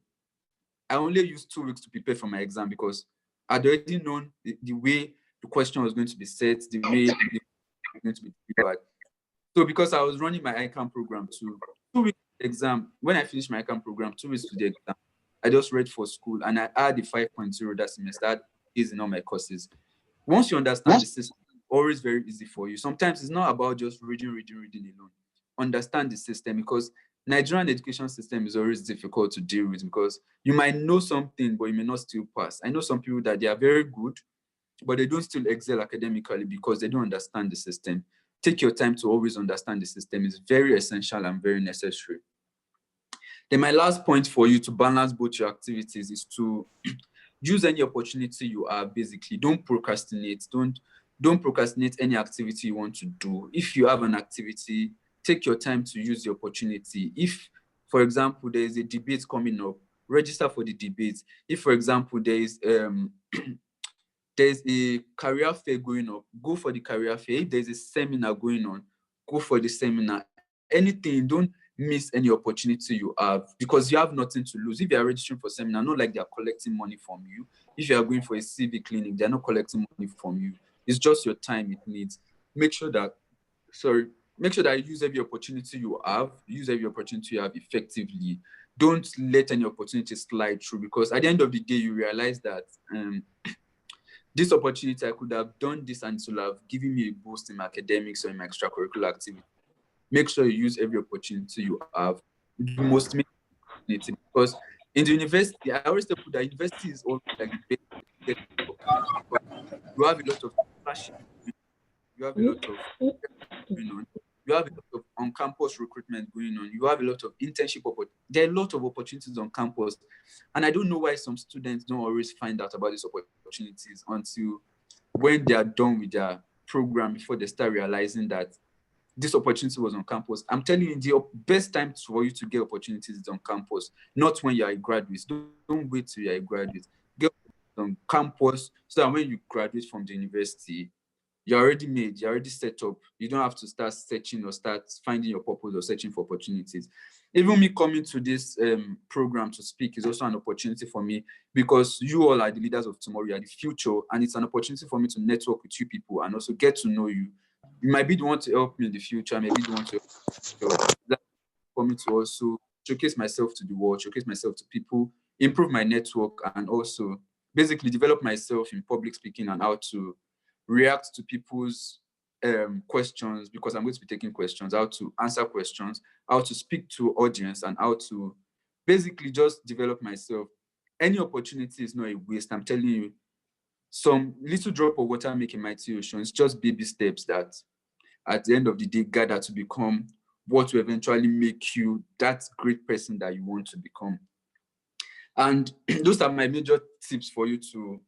I only used 2 weeks to prepare for my exam, because I'd already known the way the question was going to be set, the way it was going to be delivered. So because I was running my ICANN program too, 2 weeks to the exam, when I finished my ICANN program, 2 weeks to the exam, I just read for school, and I had the 5.0 that semester. I had A's in all my courses. Once you understand the system, it's always very easy for you. Sometimes it's not about just reading alone. Understand the system, because Nigerian education system is always difficult to deal with, because you might know something, but you may not still pass. I know some people that they are very good, but they don't still excel academically because they don't understand the system. Take your time to always understand the system. It's very essential and very necessary. Then my last point for you to balance both your activities is to use any opportunity you have. Basically, don't procrastinate. Don't procrastinate any activity you want to do. If you have an activity, take your time to use the opportunity. If, for example, there is a debate coming up, register for the debate. If, for example, there is there's a career fair going up, go for the career fair. If there's a seminar going on, go for the seminar. Anything, don't miss any opportunity you have, because you have nothing to lose. If you are registering for seminar, not like they are collecting money from you. If you are going for a CV clinic, they're not collecting money from you. It's just your time it needs. Make sure that you use every opportunity you have, effectively. Don't let any opportunity slide through, because at the end of the day, you realize that this opportunity, I could have done this and it will have given me a boost in my academics or in my extracurricular activity. Make sure you use every opportunity you have. The most opportunity, because in the university, I always tell people that university is always like the best opportunity, because you have a lot of scholarship, you have a lot of going on, you have a lot of on-campus recruitment going on, you have a lot of internship opportunities. There are a lot of opportunities on campus, and I don't know why some students don't always find out about these opportunities until when they are done with their program, before they start realizing that this opportunity was on campus. I'm telling you, the best time for you to get opportunities is on campus, not when you're a graduate. Don't wait till you're a graduate. Get on campus, so that when you graduate from the university, you're already made, you're already set up. You don't have to start searching or start finding your purpose or searching for opportunities. Even me coming to this program to speak is also an opportunity for me, because you all are the leaders of tomorrow, you are the future, and it's an opportunity for me to network with you people and also get to know you. You might be the one to help me in the future, maybe the one to help me for me to also showcase myself to the world, showcase myself to people, improve my network, and also basically develop myself in public speaking and how to react to people's questions, because I'm going to be taking questions, how to answer questions, how to speak to audience, and how to basically just develop myself. Any opportunity is not a waste. I'm telling you, some little drop of water make a mighty ocean. It's just baby steps that at the end of the day gather to become what will eventually make you that great person that you want to become. And those are my major tips for you to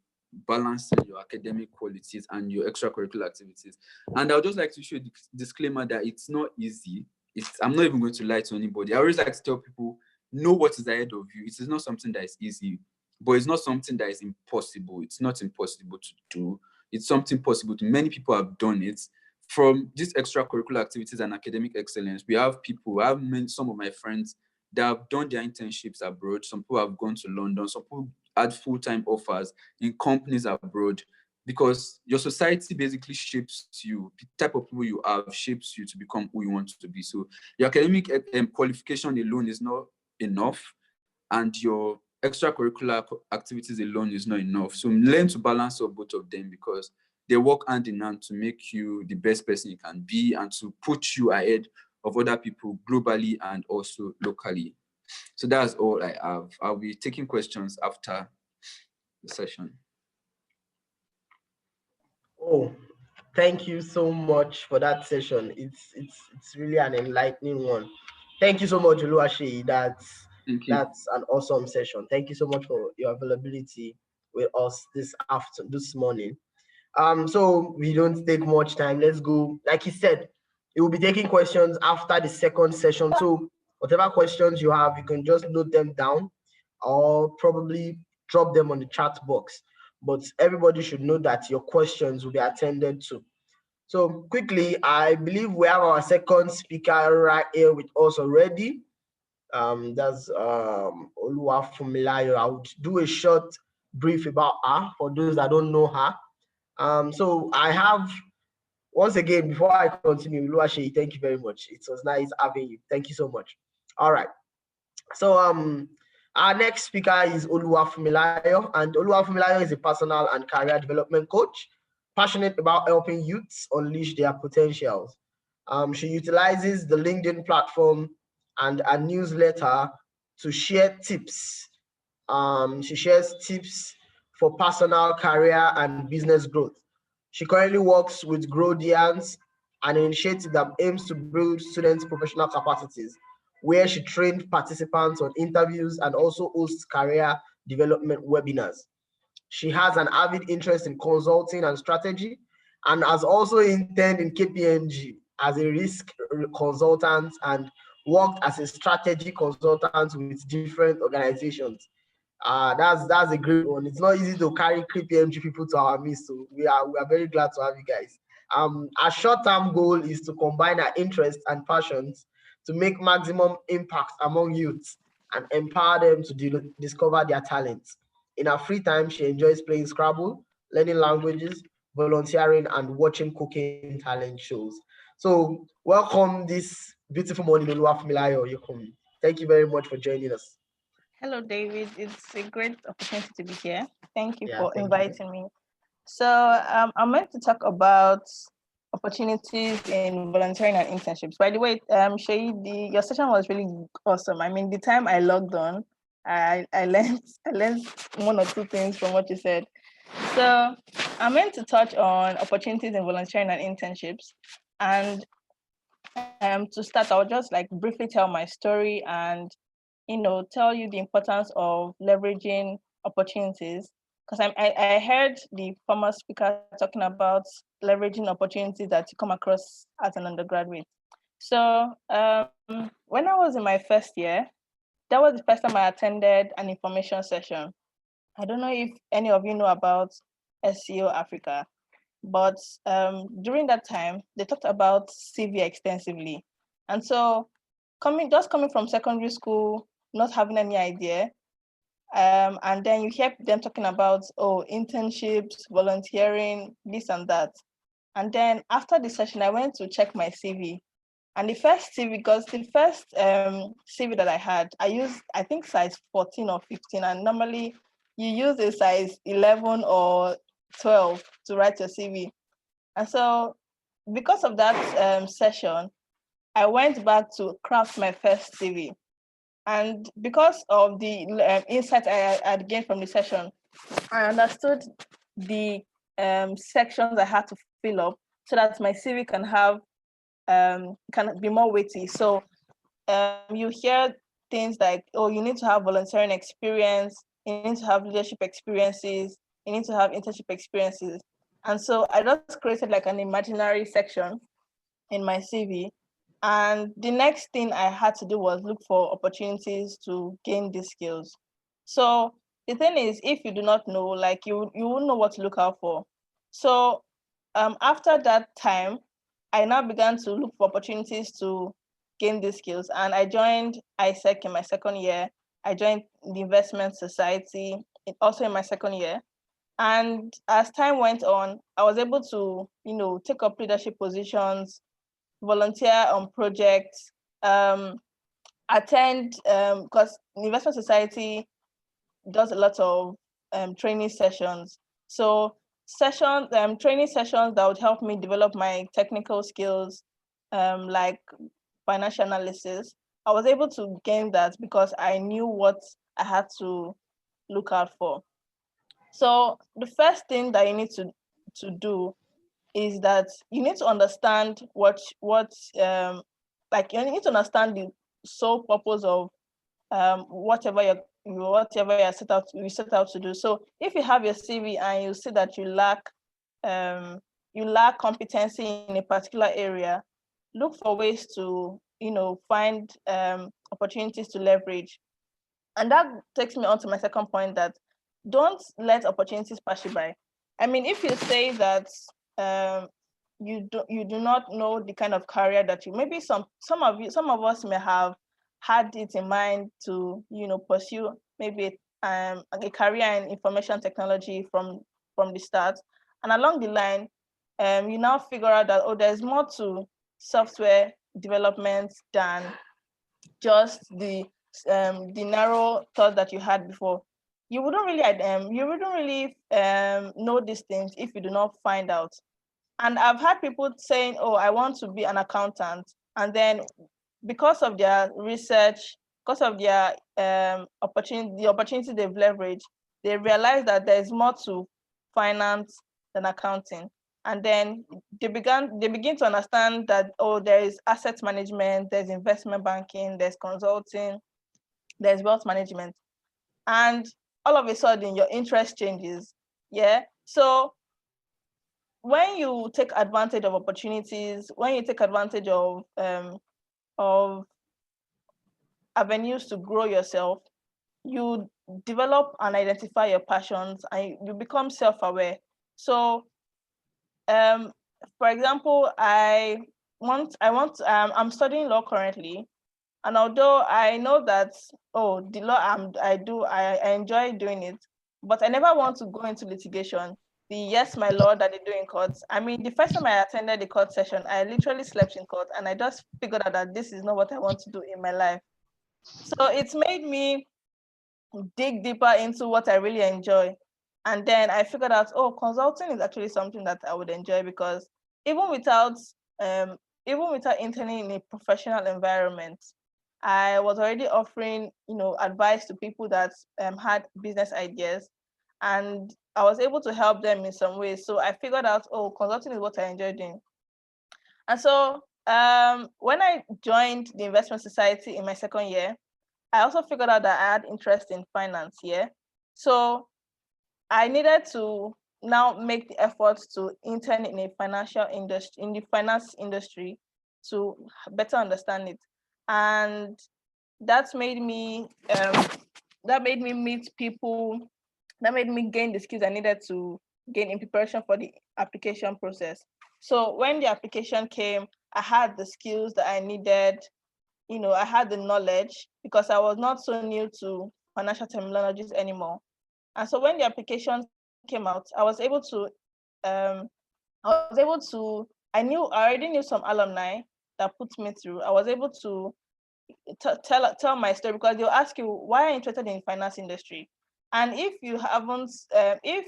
balance your academic qualities and your extracurricular activities. And I would just like to show a disclaimer that it's not easy. I'm not even going to lie to anybody. I always like to tell people, know what is ahead of you. It is not something that is easy, but it's not something that is impossible. It's not impossible to do. It's something possible to. Many people have done it. From these extracurricular activities and academic excellence, we have people, some of my friends that have done their internships abroad. Some people have gone to London. Some people had full-time offers in companies abroad, because your society basically shapes you. The type of people you have shapes you to become who you want to be. So your academic qualification alone is not enough, and your extracurricular activities alone is not enough. So learn to balance up both of them, because they work hand in hand to make you the best person you can be and to put you ahead of other people globally and also locally. So that's all I have. I'll be taking questions after the session. Oh, thank you so much for that session. It's really an enlightening one. Thank you so much, Oluwaseyi. Thank you. That's an awesome session. Thank you so much for your availability with us this morning. So we don't take much time. Let's go. Like he said, he will be taking questions after the second session. So whatever questions you have, you can just note them down or probably drop them on the chat box. But everybody should know that your questions will be attended to. So quickly, I believe we have our second speaker right here with us already. That's Oluwafumilayo. I would do a short brief about her for those that don't know her. So I have, once again, before I continue, Oluwaseyi, thank you very much. It was nice having you. Thank you so much. All right. So our next speaker is Oluwafumilayo, and Oluwafumilayo is a personal and career development coach, passionate about helping youths unleash their potentials. She utilizes the LinkedIn platform and a newsletter to share tips. She shares tips for personal, career, and business growth. She currently works with Growdians, an initiative that aims to build students' professional capacities, where she trained participants on interviews and also hosts career development webinars. She has an avid interest in consulting and strategy, and has also interned in KPMG as a risk consultant and worked as a strategy consultant with different organizations. That's a great one. It's not easy to carry KPMG people to our midst, so we are very glad to have you guys. Our short-term goal is to combine our interests and passions to make maximum impact among youths and empower them to discover their talents. In her free time, she enjoys playing Scrabble, learning languages, volunteering, and watching cooking talent shows. So welcome this beautiful morning, Oluwafumilayo. Thank you very much for joining us. Hello, David. It's a great opportunity to be here. Thank you Yeah, for thank you. inviting me. So I'm meant to talk about opportunities in volunteering and internships. By the way, Sheyi, your session was really awesome. I mean, the time I logged on, I learned one or two things from what you said. So I'm meant to touch on opportunities in volunteering and internships. And to start, I'll just like briefly tell my story and tell you the importance of leveraging opportunities. Because I heard the former speaker talking about leveraging opportunities that you come across as an undergraduate. So when I was in my first year, that was the first time I attended an information session. I don't know if any of you know about SEO Africa, but during that time, they talked about CV extensively. And so coming from secondary school, not having any idea, and then you hear them talking about, internships, volunteering, this and that. And then after the session, I went to check my CV. And the first CV that I had, I used, I think, size 14 or 15. And normally you use a size 11 or 12 to write your CV. And so because of that session, I went back to craft my first CV. And because of the insight I had gained from the session, I understood the sections I had to fill up so that my CV can be more weighty. So you hear things like, you need to have volunteering experience, you need to have leadership experiences, you need to have internship experiences. And so I just created like an imaginary section in my CV. And the next thing I had to do was look for opportunities to gain these skills. So the thing is, if you do not know, like you won't know what to look out for. So after that time, I now began to look for opportunities to gain these skills. And I joined ISEC in my second year. I joined the Investment Society also in my second year. And as time went on, I was able to, take up leadership positions, volunteer on projects, attend, because the Investment Society, does a lot of training sessions. So training sessions that would help me develop my technical skills, like financial analysis. I was able to gain that because I knew what I had to look out for. So the first thing that you need to do is that you need to understand like you need to understand the sole purpose of whatever you set out to do. So if you have your CV and you see that you lack competency in a particular area, look for ways to find opportunities to leverage. And that takes me on to my second point, that don't let opportunities pass you by. I mean, if you say that you do not know the kind of career that you, maybe some of us may have had it in mind to pursue maybe a career in information technology from the start, and along the line you now figure out that, oh, there's more to software development than just the narrow thought that you had before. You wouldn't really know these things if you do not find out. And I've had people saying, oh, I want to be an accountant, and then because of their research, because of their opportunity they've leveraged, they realize that there's more to finance than accounting. And then they begin to understand that, oh, there is asset management, there's investment banking, there's consulting, there's wealth management. And all of a sudden your interest changes. Yeah. So when you take advantage of opportunities, when you take advantage of avenues to grow yourself, you develop and identify your passions and you become self-aware. So for example, I'm studying law currently, and although I know that, oh, the law I enjoy doing it, but I never want to go into litigation. The yes, my lord, that they do in courts. I mean, the first time I attended the court session, I literally slept in court, and I just figured out that this is not what I want to do in my life. So it's made me dig deeper into what I really enjoy. And then I figured out, oh, consulting is actually something that I would enjoy, because even without interning in a professional environment, I was already offering, advice to people that had business ideas, and I was able to help them in some ways. So I figured out, oh, consulting is what I enjoy doing. And so when I joined the Investment Society in my second year, I also figured out that I had interest in finance. Yeah. So I needed to now make the effort to intern in a financial industry, in the finance industry, to better understand it. And that made me meet people, that made me gain the skills I needed to gain in preparation for the application process. So when the application came, I had the skills that I needed. I had the knowledge, because I was not so new to financial terminologies anymore. And so when the application came out, I already knew some alumni that put me through. I was able to tell my story, because they'll ask you, why are you interested in finance industry? And if you haven't, if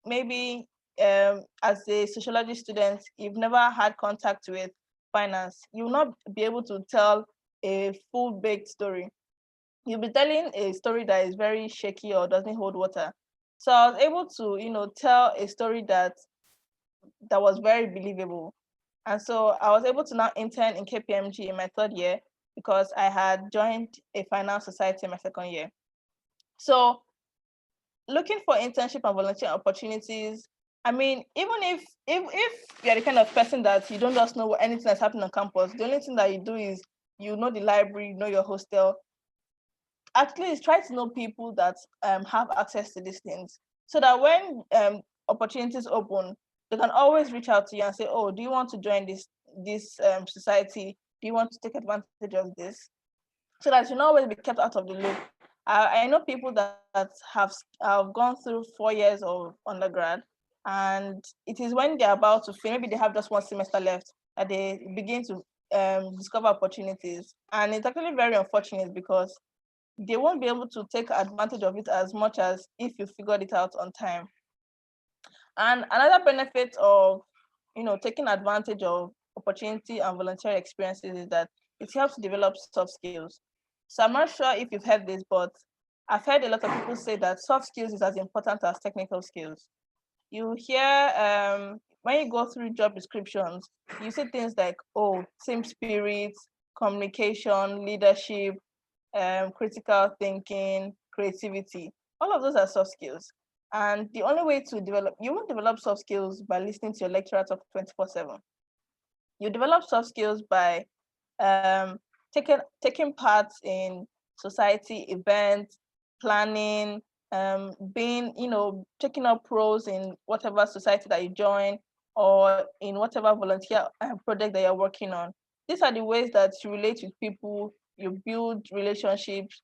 maybe as a sociology student, you've never had contact with finance, you will not be able to tell a full-baked story. You'll be telling a story that is very shaky or doesn't hold water. So I was able to, tell a story that was very believable. And so I was able to now intern in KPMG in my third year, because I had joined a finance society in my second year. So looking for internship and volunteer opportunities, I mean, even if you're the kind of person that you don't just know anything that's happening on campus, the only thing that you do is you know the library, you know your hostel, at least try to know people that have access to these things, so that when opportunities open, they can always reach out to you and say, oh, do you want to join this society? Do you want to take advantage of this? So that you'll not always be kept out of the loop. I know people that have gone through 4 years of undergrad, and it is when they're about to finish, maybe they have just one semester left, that they begin to discover opportunities. And it's actually very unfortunate, because they won't be able to take advantage of it as much as if you figured it out on time. And another benefit of, taking advantage of opportunity and volunteer experiences is that it helps develop soft skills. So I'm not sure if you've heard this, but I've heard a lot of people say that soft skills is as important as technical skills. You hear when you go through job descriptions, you see things like, oh, team spirit, communication, leadership, critical thinking, creativity. All of those are soft skills. And the only way to develop, you won't develop soft skills by listening to your lecturer talk 24/7. You develop soft skills by taking part in society events, planning, being, taking up roles in whatever society that you join or in whatever volunteer project that you're working on. These are the ways that you relate with people, you build relationships,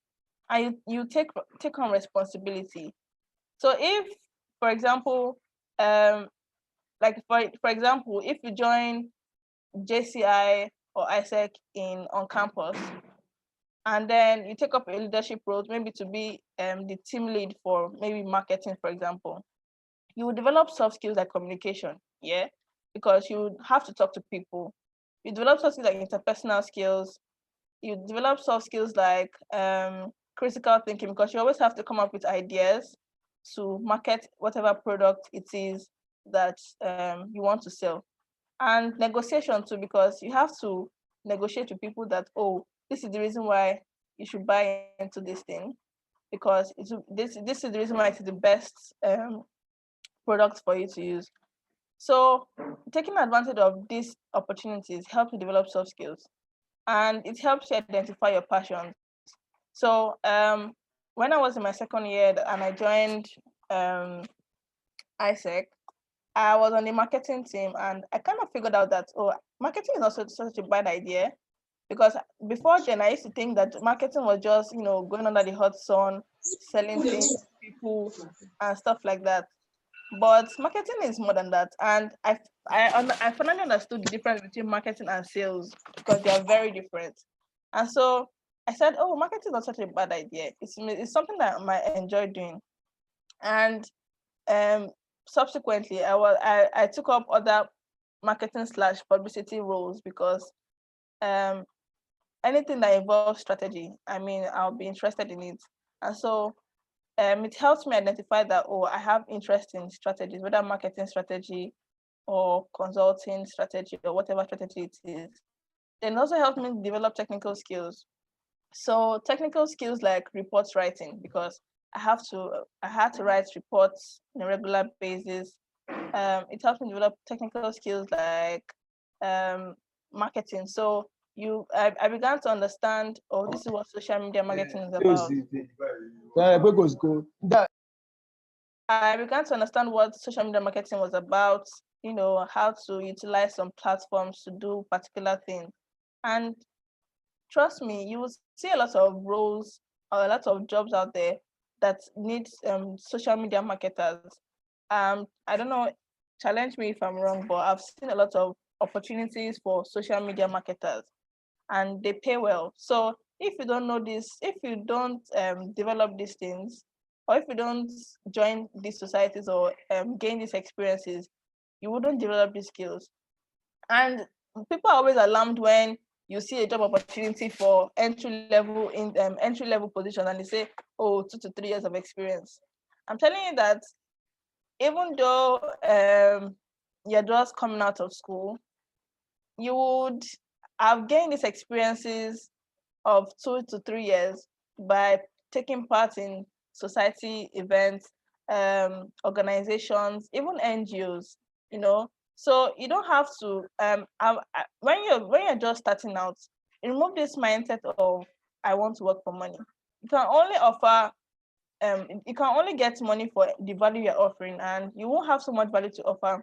and you take on responsibility. So if, for example, like for example, if you join JCI or ISEC on campus, and then you take up a leadership role, maybe to be the team lead for maybe marketing, for example, you will develop soft skills like communication, yeah, because you have to talk to people. You develop soft skills like interpersonal skills. You develop soft skills like critical thinking, because you always have to come up with ideas to market whatever product it is that you want to sell. And negotiation too, because you have to negotiate with people that, oh, this is the reason why you should buy into this thing, because this is the reason why it is the best product for you to use. So taking advantage of these opportunities helps you develop soft skills, and it helps you identify your passions. So when I was in my second year and I joined ISEC, I was on the marketing team, and I kind of figured out that, oh, marketing is not such a bad idea, because before then I used to think that marketing was just, going under the hot sun, selling things to people and stuff like that. But marketing is more than that, and I finally understood the difference between marketing and sales, because they are very different. And so I said, oh, marketing is not such a bad idea. It's something that I might enjoy doing. And subsequently, I took up other marketing / publicity roles, because anything that involves strategy, I'll be interested in it. And so it helps me identify that, oh, I have interest in strategies, whether marketing strategy or consulting strategy or whatever strategy it is. Then also helps me develop technical skills. So technical skills like reports writing, because I had to write reports on a regular basis. It helps me develop technical skills like marketing. So I began to understand, oh, this is what social media marketing is about. I began to understand what social media marketing was about, how to utilize some platforms to do particular things. And trust me, you will see a lot of roles or a lot of jobs out there that need social media marketers. I don't know, challenge me if I'm wrong, but I've seen a lot of opportunities for social media marketers, and they pay well. So if you don't know this, if you don't develop these things, or if you don't join these societies or gain these experiences, you wouldn't develop these skills. And people are always alarmed when you see a job opportunity for entry level position, and they say, oh, 2 to 3 years of experience. I'm telling you that even though you're just coming out of school, you would have gained these experiences of 2 to 3 years by taking part in society events, organizations, even NGOs, So you don't have to when you're just starting out, remove this mindset of I want to work for money. You can only offer you can only get money for the value you're offering, and you won't have so much value to offer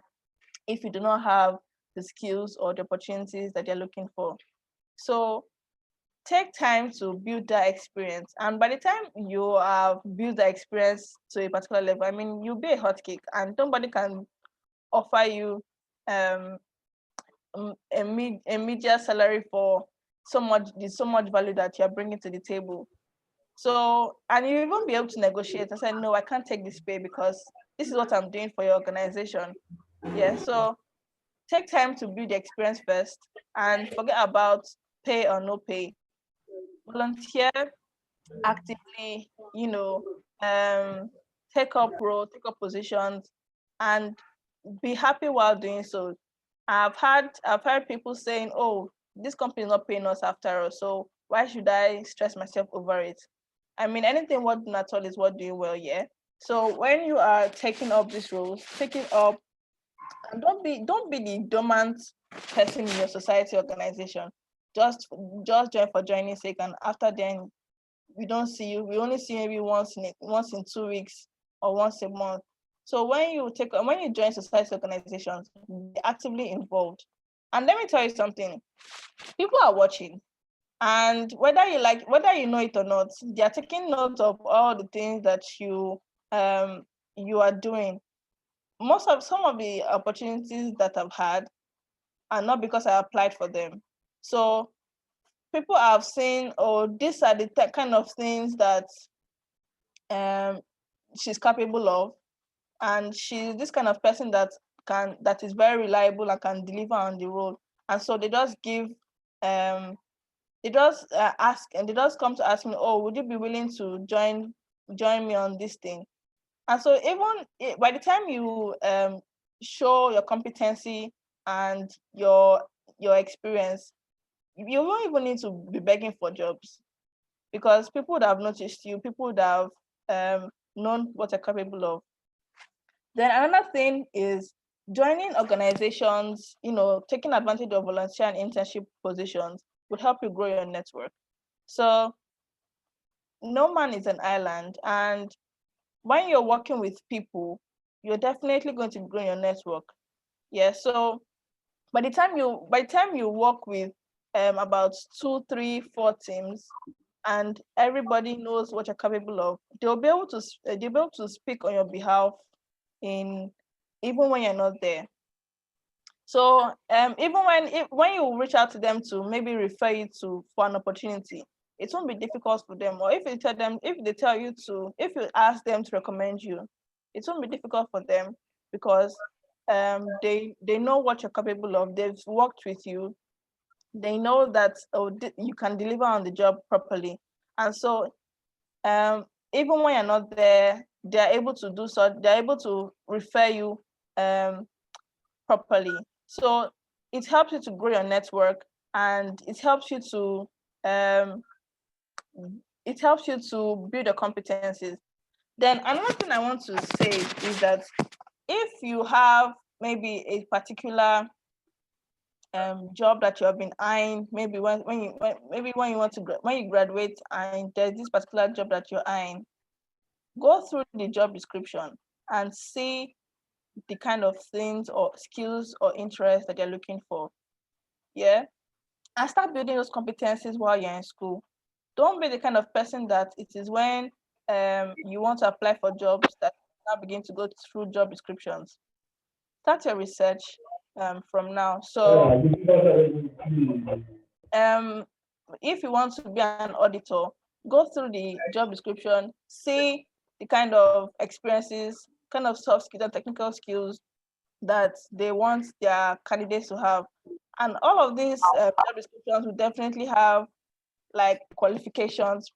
if you do not have the skills or the opportunities that you're looking for. So take time to build that experience, and by the time you have built the experience to a particular level, you'll be a hotcake, and nobody can offer you a media salary for so much value that you're bringing to the table. So, and you even be able to negotiate and say, no, I can't take this pay because this is what I'm doing for your organization. Yeah, so take time to build the experience first and forget about pay or no pay. Volunteer actively, take up role, take up positions, and be happy while doing so. I've heard people saying, "Oh, this company is not paying us after all, so why should I stress myself over it?" I mean, anything worth doing at all is worth doing well, yeah. So when you are taking up these roles, take it up, and don't be the dormant person in your society organization. Just join for joining sake, and after then we don't see you. We only see you maybe once in 2 weeks or once a month. So when you join society organizations, be actively involved. And let me tell you something: people are watching, and whether you know it or not, they are taking note of all the things that you are doing. Some of the opportunities that I've had are not because I applied for them. So people have seen, oh, these are the kind of things that um, she's capable of, and she's this kind of person that is very reliable and can deliver on the role. And so they just ask, and they just come to ask me, oh, would you be willing to join me on this thing? And so even by the time you show your competency and your experience, you don't even need to be begging for jobs, because people would have noticed you, people would have known what you're capable of. Then another thing is joining organizations, taking advantage of volunteer and internship positions would help you grow your network. So no man is an island, and when you're working with people, you're definitely going to grow your network. Yeah. So by the time you work with about 2, 3, 4 teams, and everybody knows what you're capable of, they'll be able to speak on your behalf in even when you're not there. So even when you reach out to them to maybe refer you to for an opportunity, it won't be difficult for them. Or if you ask them to recommend you, it won't be difficult for them, because they know what you're capable of. They've worked with you. They know that you can deliver on the job properly. And so even when you're not there, they're able to do so. They're able to refer you properly. So it helps you to grow your network, and it helps you to build your competencies. Then another thing I want to say is that if you have maybe a particular job that you have been eyeing, maybe when you graduate, and there's this particular job that you're eyeing, go through the job description and see the kind of things or skills or interests that you're looking for. Yeah. And start building those competencies while you're in school. Don't be the kind of person that it is when you want to apply for jobs that you now begin to go through job descriptions. Start your research from now. So if you want to be an auditor, go through the job description, see the kind of experiences, kind of soft skills and technical skills that they want their candidates to have. And all of these job descriptions will definitely have like qualifications,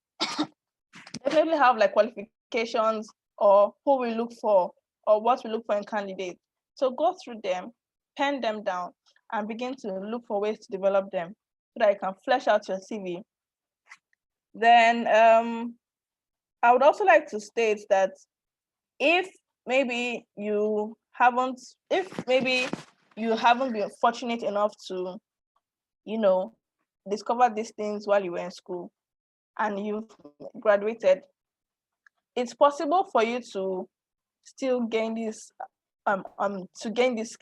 or who we look for or what we look for in candidates. So go through them, pen them down, and begin to look for ways to develop them so that you can flesh out your CV. Then I would also like to state that if maybe you haven't been fortunate enough to, discover these things while you were in school and you've graduated, it's possible for you to still gain these skills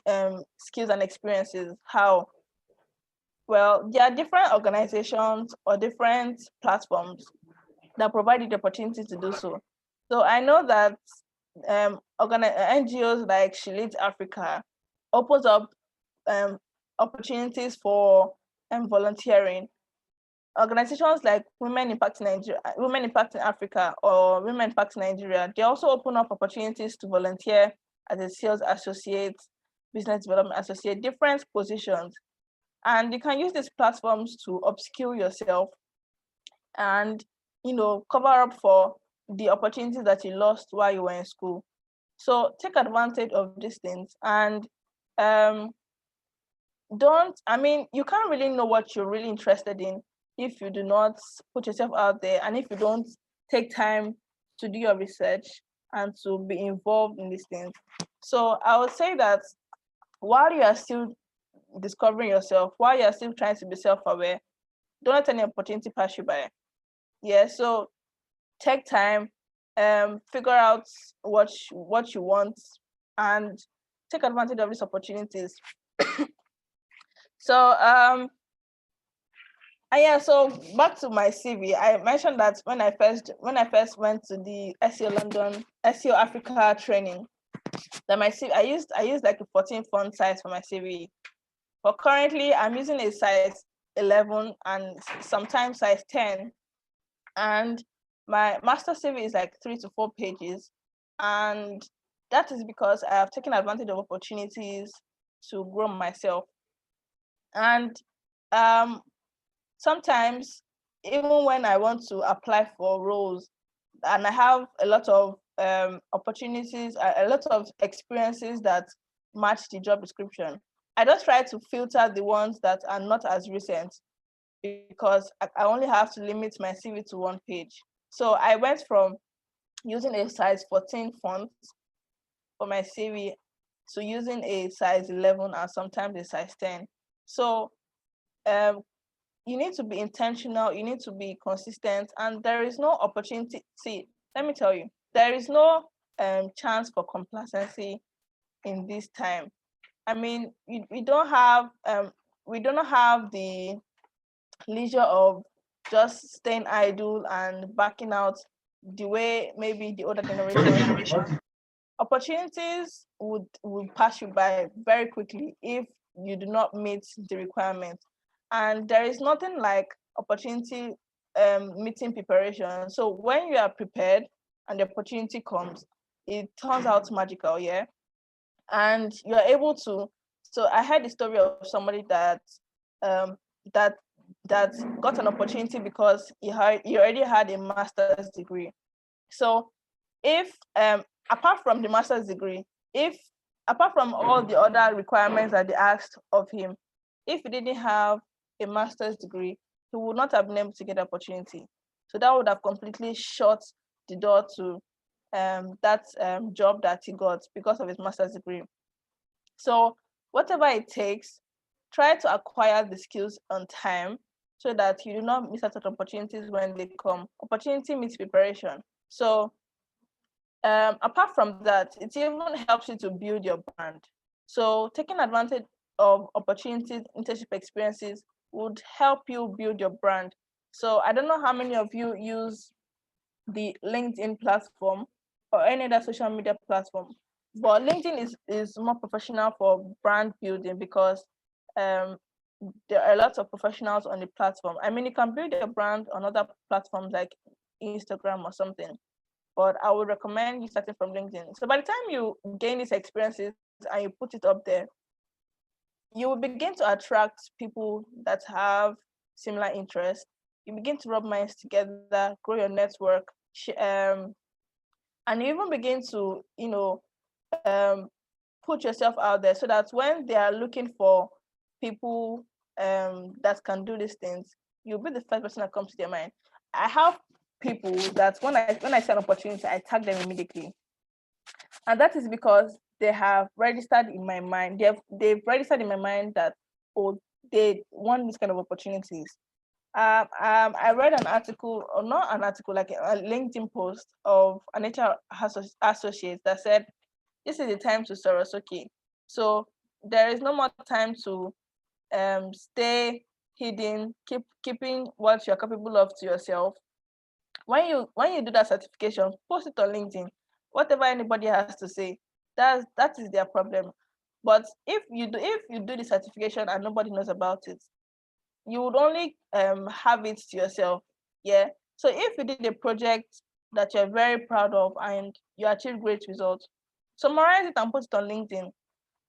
and experiences. How? Well, there are different organizations or different platforms that provide you the opportunity to do so. So I know that NGOs like She Leads Africa opens up opportunities for volunteering. organizations like Women Impacting Nigeria, Women Impacting Africa, or Women Impacting Nigeria, they also open up opportunities to volunteer as a sales associate, business development associate, different positions. And you can use these platforms to upskill yourself and, cover up for the opportunities that you lost while you were in school. So take advantage of these things, and you can't really know what you're really interested in if you do not put yourself out there, and if you don't take time to do your research and to be involved in these things. So I would say that while you are still discovering yourself, while you are still trying to be self-aware, don't let any opportunity pass you by. Yeah, so take time, figure out what you want, and take advantage of these opportunities. So so back to my CV. I mentioned that when I first went to the SEO London, SEO Africa training, that my CV, I used like a 14 font size for my CV. But currently I'm using a size 11 and sometimes size 10. And my master CV is like 3 to 4 pages. And that is because I have taken advantage of opportunities to grow myself. And sometimes, even when I want to apply for roles and I have a lot of opportunities, a lot of experiences that match the job description, I just try to filter the ones that are not as recent, because I only have to limit my CV to 1 page. So I went from using a size 14 font for my CV to using a size 11 and sometimes a size 10. So you need to be intentional, you need to be consistent, and there is no opportunity. See, let me tell you, there is no chance for complacency in this time. I mean, we don't have the leisure of just staying idle and backing out the way maybe the older generation. Opportunities would pass you by very quickly if you do not meet the requirements. And there is nothing like opportunity meeting preparation. So when you are prepared and the opportunity comes, it turns out magical, yeah. And you are able to. So I heard the story of somebody that that got an opportunity because he already had a master's degree. So if apart from the master's degree, apart from all the other requirements that they asked of him, if he didn't have a master's degree, he would not have been able to get the opportunity. So that would have completely shut the door to that job that he got because of his master's degree. So whatever it takes, try to acquire the skills on time so that you do not miss out on opportunities when they come. Opportunity meets preparation. So apart from that, it even helps you to build your brand. So taking advantage of opportunities, internship experiences would help you build your brand. So I don't know how many of you use the LinkedIn platform or any other social media platform, but LinkedIn is more professional for brand building because there are lots of professionals on the platform. I mean, you can build your brand on other platforms like Instagram or something, but I would recommend you starting from LinkedIn. So by the time you gain these experiences and you put it up there, you will begin to attract people that have similar interests. You begin to rub minds together, grow your network, and you even begin to, put yourself out there so that when they are looking for people that can do these things, you'll be the first person that comes to their mind. I have people that when I see an opportunity, I tag them immediately. And that is because they have registered in my mind. They've registered in my mind that, oh, they want these kind of opportunities. I read an article, or not an article, like a LinkedIn post of an HR associate that said, this is the time to Sorosoki. So there is no more time to stay hidden, keeping what you're capable of to yourself. When you do that certification, post it on LinkedIn. Whatever anybody has to say, that is their problem. But if you do the certification and nobody knows about it, you would only have it to yourself. Yeah. So if you did a project that you're very proud of and you achieve great results, summarize it and put it on LinkedIn.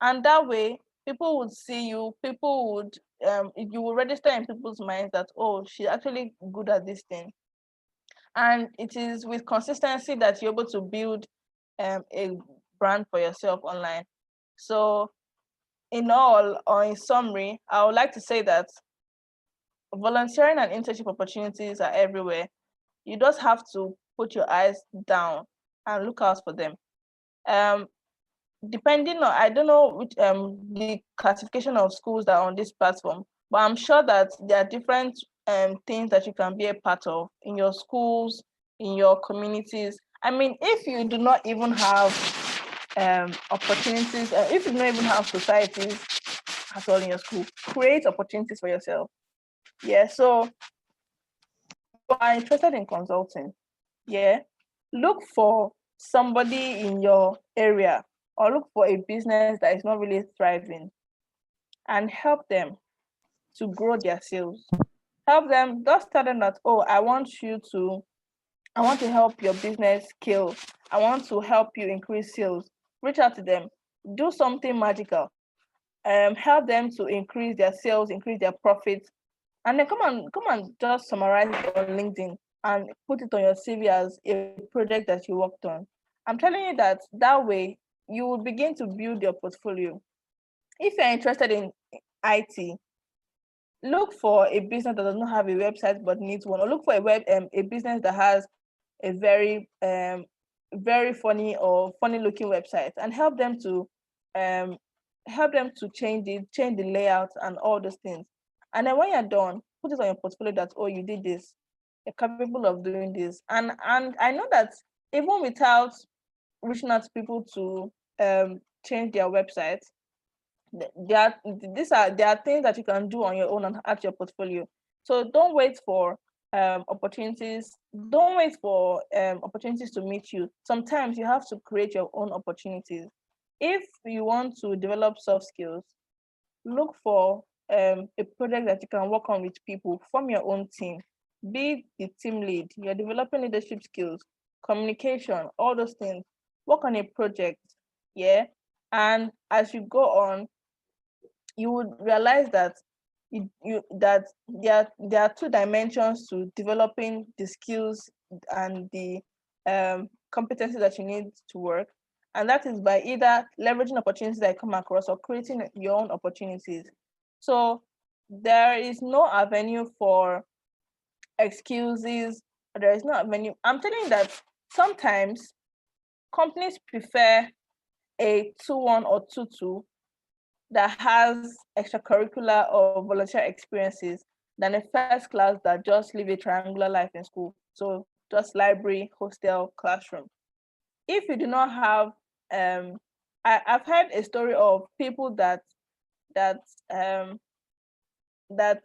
And that way, people would see you, people would, you will register in people's minds that, oh, she's actually good at this thing. And it is with consistency that you're able to build a brand for yourself online. So in all, or in summary, I would like to say that volunteering and internship opportunities are everywhere. You just have to put your eyes down and look out for them. Um, Depending on, I don't know which the classification of schools that are on this platform, but I'm sure that there are different things that you can be a part of in your schools, in your communities. I mean, if you do not even have opportunities, if you don't even have societies at all in your school, create opportunities for yourself. Yeah, so you are interested in consulting, yeah, look for somebody in your area or look for a business that is not really thriving and help them to grow their sales. Help them, just tell them that, oh, I want to help your business scale. I want to help you increase sales. Reach out to them, do something magical. Help them to increase their sales, increase their profits, and then come and just summarize it on LinkedIn and put it on your CV as a project that you worked on. I'm telling you that way you will begin to build your portfolio. If you're interested in IT, look for a business that does not have a website but needs one, or look for a business that has a very funny looking website, and um, help them to change the layout and all those things. And then when you're done, put it on your portfolio that, oh, you did this, you're capable of doing this. And I know that even without reaching out to people to change their websites, there are things that you can do on your own and add to your portfolio. So don't wait for opportunities. Don't wait for opportunities to meet you. Sometimes you have to create your own opportunities. If you want to develop soft skills, look for a project that you can work on with people, form your own team, be the team lead. You're developing leadership skills, communication, all those things. Work on a project, yeah. And as you go on, you would realize that there are two dimensions to developing the skills and the competencies that you need to work, and that is by either leveraging opportunities that you come across or creating your own opportunities. So there is no avenue for excuses. There is no avenue. I'm telling you that sometimes companies prefer a 2-1 or 2-2 that has extracurricular or volunteer experiences than a first class that just live a triangular life in school. So just library, hostel, classroom. If you do not have, I've heard a story of people that um, that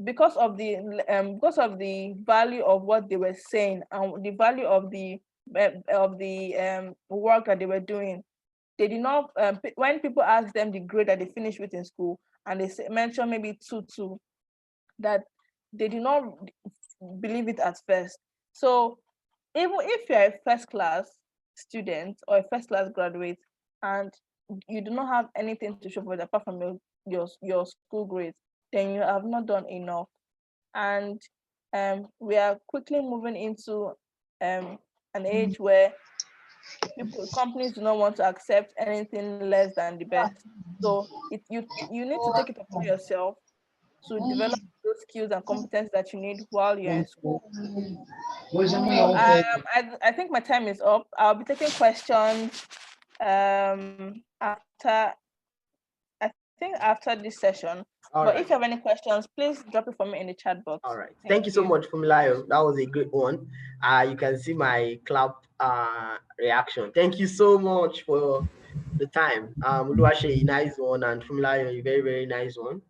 because of the value of what they were saying and the value of the work that they were doing, they did not when people ask them the grade that they finished with in school and they mention maybe 2-2, that they did not believe it at first. So even if you're a first class student or a first class graduate and you do not have anything to show for it apart from your school grades, then you have not done enough. And we are quickly moving into an age where companies do not want to accept anything less than the best. So you need to take it upon yourself to develop those skills and competences that you need while you're in school. So I think my time is up. I'll be taking questions after, I think after this session. But if you have any questions, please drop it for me in the chat box. All right. Thank you so much, Fumilayo. That was a great one. You can see my clap reaction. Thank you so much for the time. Uluwase, nice one, and Fumilayo, a very, very nice one.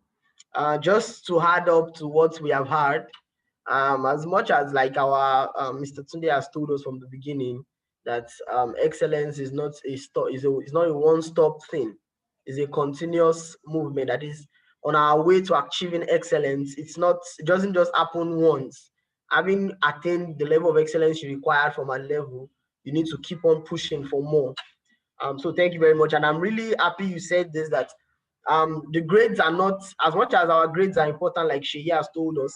Just to add up to what we have heard, as much as like our Mr. Tunde has told us from the beginning that excellence is not a stop, is not a one-stop thing. It's a continuous movement. That is, on our way to achieving excellence, it doesn't just happen once. Having attained the level of excellence you require from a level, you need to keep on pushing for more. So thank you very much. And I'm really happy you said this, that the grades are not, as much as our grades are important, like Sheyi has told us,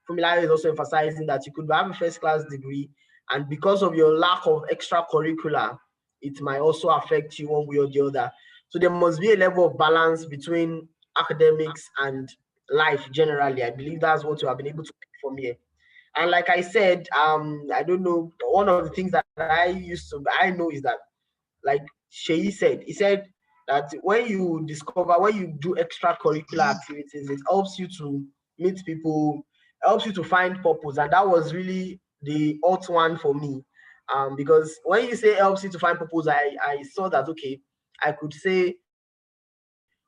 Fumilayo is also emphasizing that you could have a first class degree, and because of your lack of extracurricular, it might also affect you one way or the other. So there must be a level of balance between academics and life generally. I believe that's what you have been able to pick from here. And like I said, I don't know, one of the things that I know is that, like Sheyi said, he said that when you do extracurricular activities, it helps you to meet people, helps you to find purpose. And that was really the hot one for me. Because when you say helps you to find purpose, I saw that, okay, I could say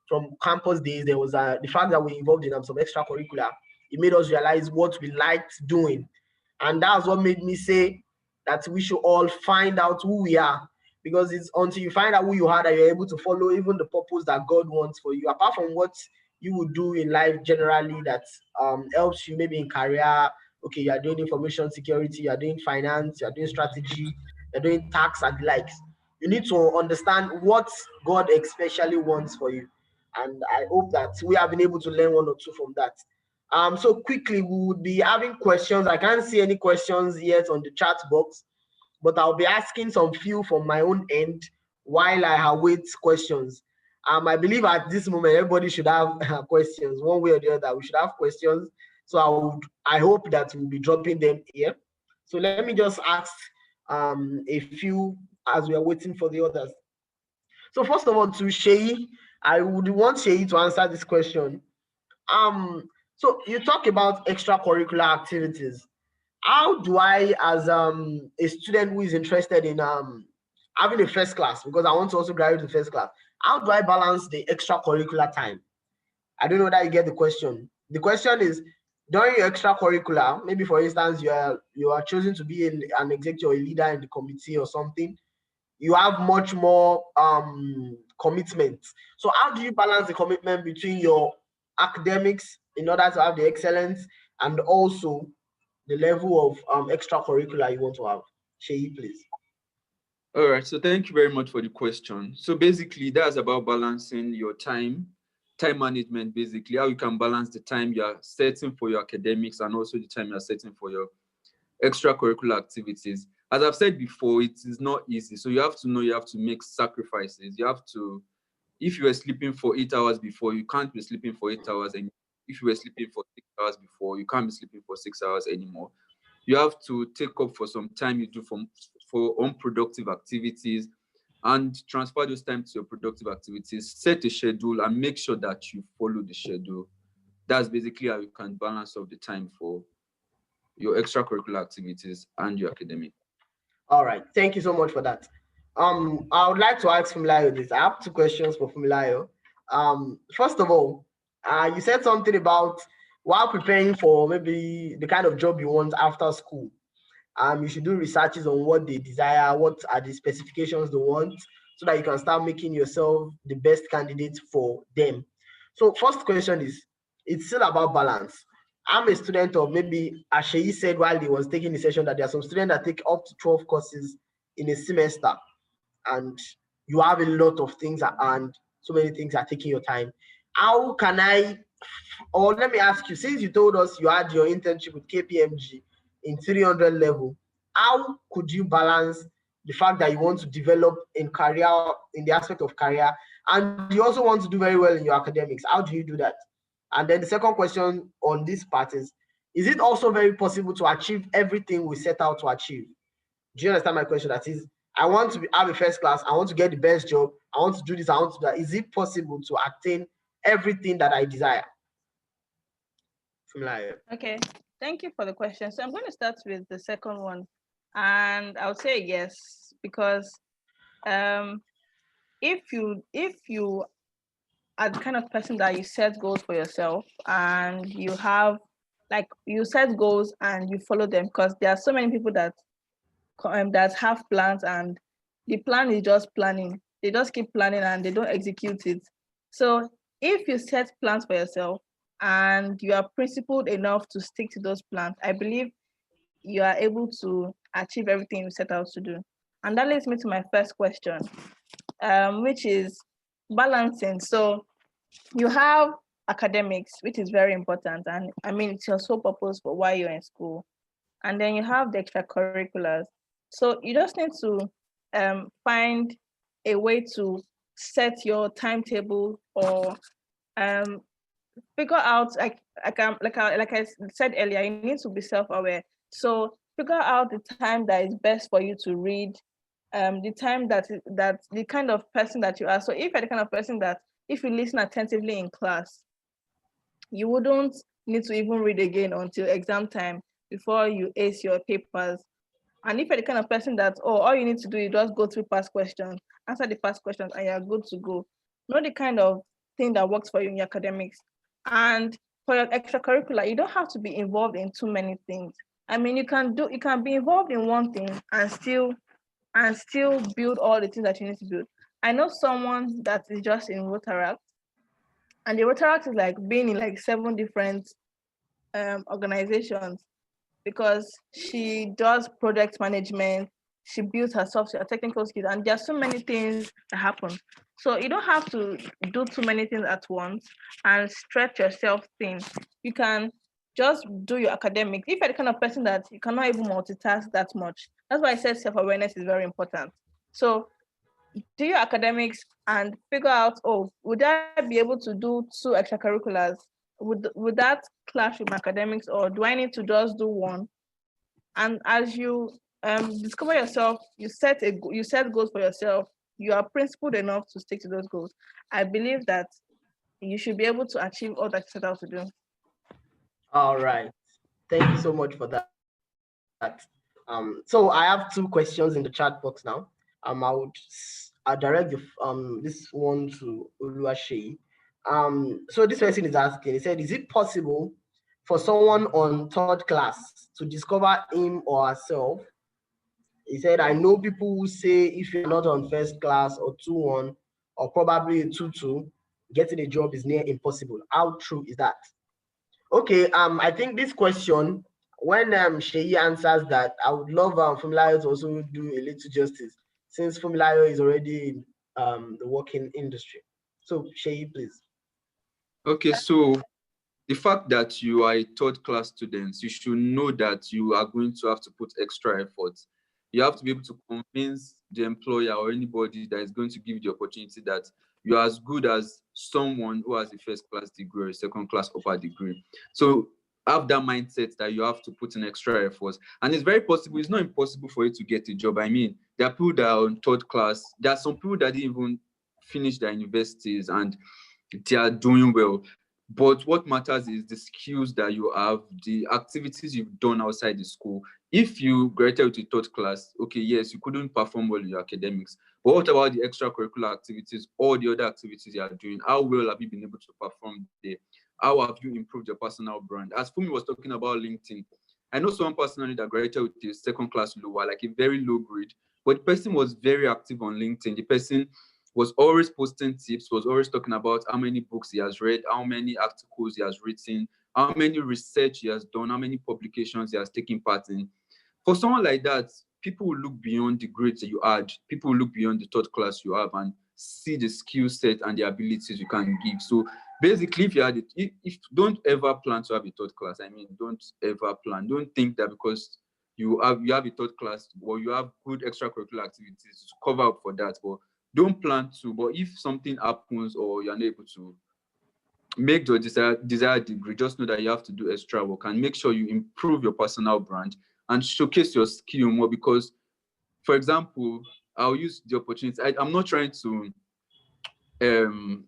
from campus days, there was the fact that we involved in some extracurricular. It made us realize what we liked doing. And that's what made me say that we should all find out who we are. Because it's until you find out who you are that you're able to follow even the purpose that God wants for you, apart from what you would do in life generally that helps you maybe in career. Okay, you're doing information security, you're doing finance, you're doing strategy, you're doing tax and the likes. You need to understand what God especially wants for you. And I hope that we have been able to learn one or two from that. So quickly, we would be having questions. I can't see any questions yet on the chat box, but I'll be asking some few from my own end while I await questions. I believe at this moment, everybody should have questions, one way or the other. We should have questions. So I hope that we'll be dropping them here. So let me just ask a few as we are waiting for the others. So first of all, to Sheyi, I would want Sheyi to answer this question. So you talk about extracurricular activities. How do I, as a student who is interested in having a first class, because I want to also graduate to first class, how do I balance the extracurricular time? I don't know that you get the question. The question is, during your extracurricular, maybe for instance, you are choosing to be an executive or a leader in the committee or something, you have much more commitment. So how do you balance the commitment between your academics in order to have the excellence and also the level of extracurricular you want to have? Sheyi, please. All right, so thank you very much for the question. So basically, that's about balancing your time management, basically, how you can balance the time you're setting for your academics and also the time you're setting for your extracurricular activities. As I've said before, it is not easy. So you have to know you have to make sacrifices. You have to, if you were sleeping for 8 hours before, you can't be sleeping for 8 hours. And if you were sleeping for 6 hours before, you can't be sleeping for 6 hours anymore. You have to take up for some time you do for unproductive activities and transfer those time to your productive activities. Set a schedule and make sure that you follow the schedule. That's basically how you can balance off the time for your extracurricular activities and your academic. All right, thank you so much for that. I would like to ask Fumilayo this. I have two questions for Fumilayo. First of all, you said something about while preparing for maybe the kind of job you want after school, you should do researches on what they desire, what are the specifications they want, so that you can start making yourself the best candidate for them. So first question is, it's still about balance. I'm a student of, maybe as Sheyi said while he was taking the session, that there are some students that take up to 12 courses in a semester, and you have a lot of things and so many things are taking your time. How can I, or let me ask you, since you told us you had your internship with KPMG in 300 level, how could you balance the fact that you want to develop in career, in the aspect of career, and you also want to do very well in your academics? How do you do that? And then the second question on this part is it also very possible to achieve everything we set out to achieve? Do you understand my question? That is, I want to have a first class, I want to get the best job, I want to do this, I want to do that. Is it possible to attain everything that I desire? Okay, thank you for the question. So I'm going to start with the second one, and I'll say yes, because if you are the kind of person that you set goals for yourself and you have, like, you set goals and you follow them, because there are so many people that have plans and the plan is just planning. They just keep planning and they don't execute it. So if you set plans for yourself and you are principled enough to stick to those plans, I believe you are able to achieve everything you set out to do. And that leads me to my first question, which is balancing. So you have academics, which is very important. And I mean, it's your sole purpose for why you're in school. And then you have the extracurriculars. So you just need to find a way to set your timetable or figure out like I said earlier, you need to be self-aware. So figure out the time that is best for you to read, the time that the kind of person that you are. So if you're the kind of person that if you listen attentively in class, you wouldn't need to even read again until exam time before you ace your papers. And if you're the kind of person that, all you need to do is just go through past questions, answer the past questions, and you're good to go. Know the kind of thing that works for you in your academics. And for your extracurricular, you don't have to be involved in too many things. I mean, you can be involved in one thing and still build all the things that you need to build. I know someone that is just in Rotaract, and the Rotaract is like being in like 7 different organizations, because she does project management, she builds her software, technical skills, and there's so many things that happen. So you don't have to do too many things at once and stretch yourself thin. You can just do your academics. If you're the kind of person that you cannot even multitask that much, that's why I said self-awareness is very important. So do your academics and figure out, would I be able to do 2 extracurriculars? Would that clash with my academics, or do I need to just do one? And as you discover yourself, you set goals for yourself, you are principled enough to stick to those goals. I believe that you should be able to achieve all that you set out to do. All right. Thank you so much for that. So I have 2 questions in the chat box now. I'll direct this one to Oluwaseyi. So this person is asking, he said, is it possible for someone on 3rd class to discover him or herself? He said, I know people who say if you're not on 1st class or 2-1 or probably a 2-2, getting a job is near impossible. How true is that? Okay, I think this question, when Sheyi answers that, I would love Fumilayo to also do a little justice, since Fumilayo is already in the working industry. So Sheyi, please. Okay, so the fact that you are a 3rd class student, you should know that you are going to have to put extra effort. You have to be able to convince the employer or anybody that is going to give you the opportunity that you are as good as someone who has a 1st class degree or a 2nd class upper degree. So have that mindset that you have to put in extra effort. And it's very possible, it's not impossible for you to get a job. I mean, there are people that are on 3rd class. There are some people that didn't even finish their universities and they are doing well. But what matters is the skills that you have, the activities you've done outside the school. If you graduated with a 3rd class, okay, yes, you couldn't perform well in your academics. But what about the extracurricular activities, all the other activities you are doing? How well have you been able to perform there? How have you improved your personal brand? As Fumi was talking about LinkedIn, I know someone personally that graduated with a 2nd class lower, like a very low grade, but the person was very active on LinkedIn. The person was always posting tips, was always talking about how many books he has read, how many articles he has written, how many research he has done, how many publications he has taken part in. For someone like that, people will look beyond the grades that you had, people will look beyond the 3rd class you have and see the skill set and the abilities you can give. So basically, if don't ever plan to have a 3rd class, I mean, don't ever plan. Don't think that because you have a 3rd class or you have good extracurricular activities to cover up for that, but don't plan to. But if something happens or you're unable to make your desired degree, just know that you have to do extra work and make sure you improve your personal brand and showcase your skill more. Because, for example, I'll use the opportunity. I'm not trying to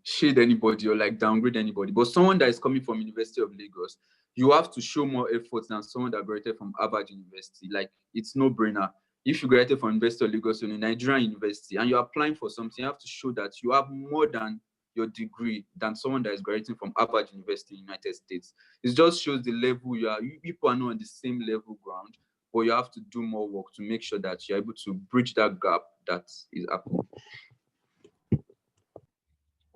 shade anybody or like downgrade anybody, but someone that is coming from University of Lagos, you have to show more effort than someone that graduated from Harvard University. Like, it's no brainer. If you graduated from University of Lagos in a Nigerian university and you're applying for something, you have to show that you have more than your degree than someone that is graduating from Harvard University in the United States. It just shows the level you are. People are not on the same level ground, but you have to do more work to make sure that you're able to bridge that gap that is happening.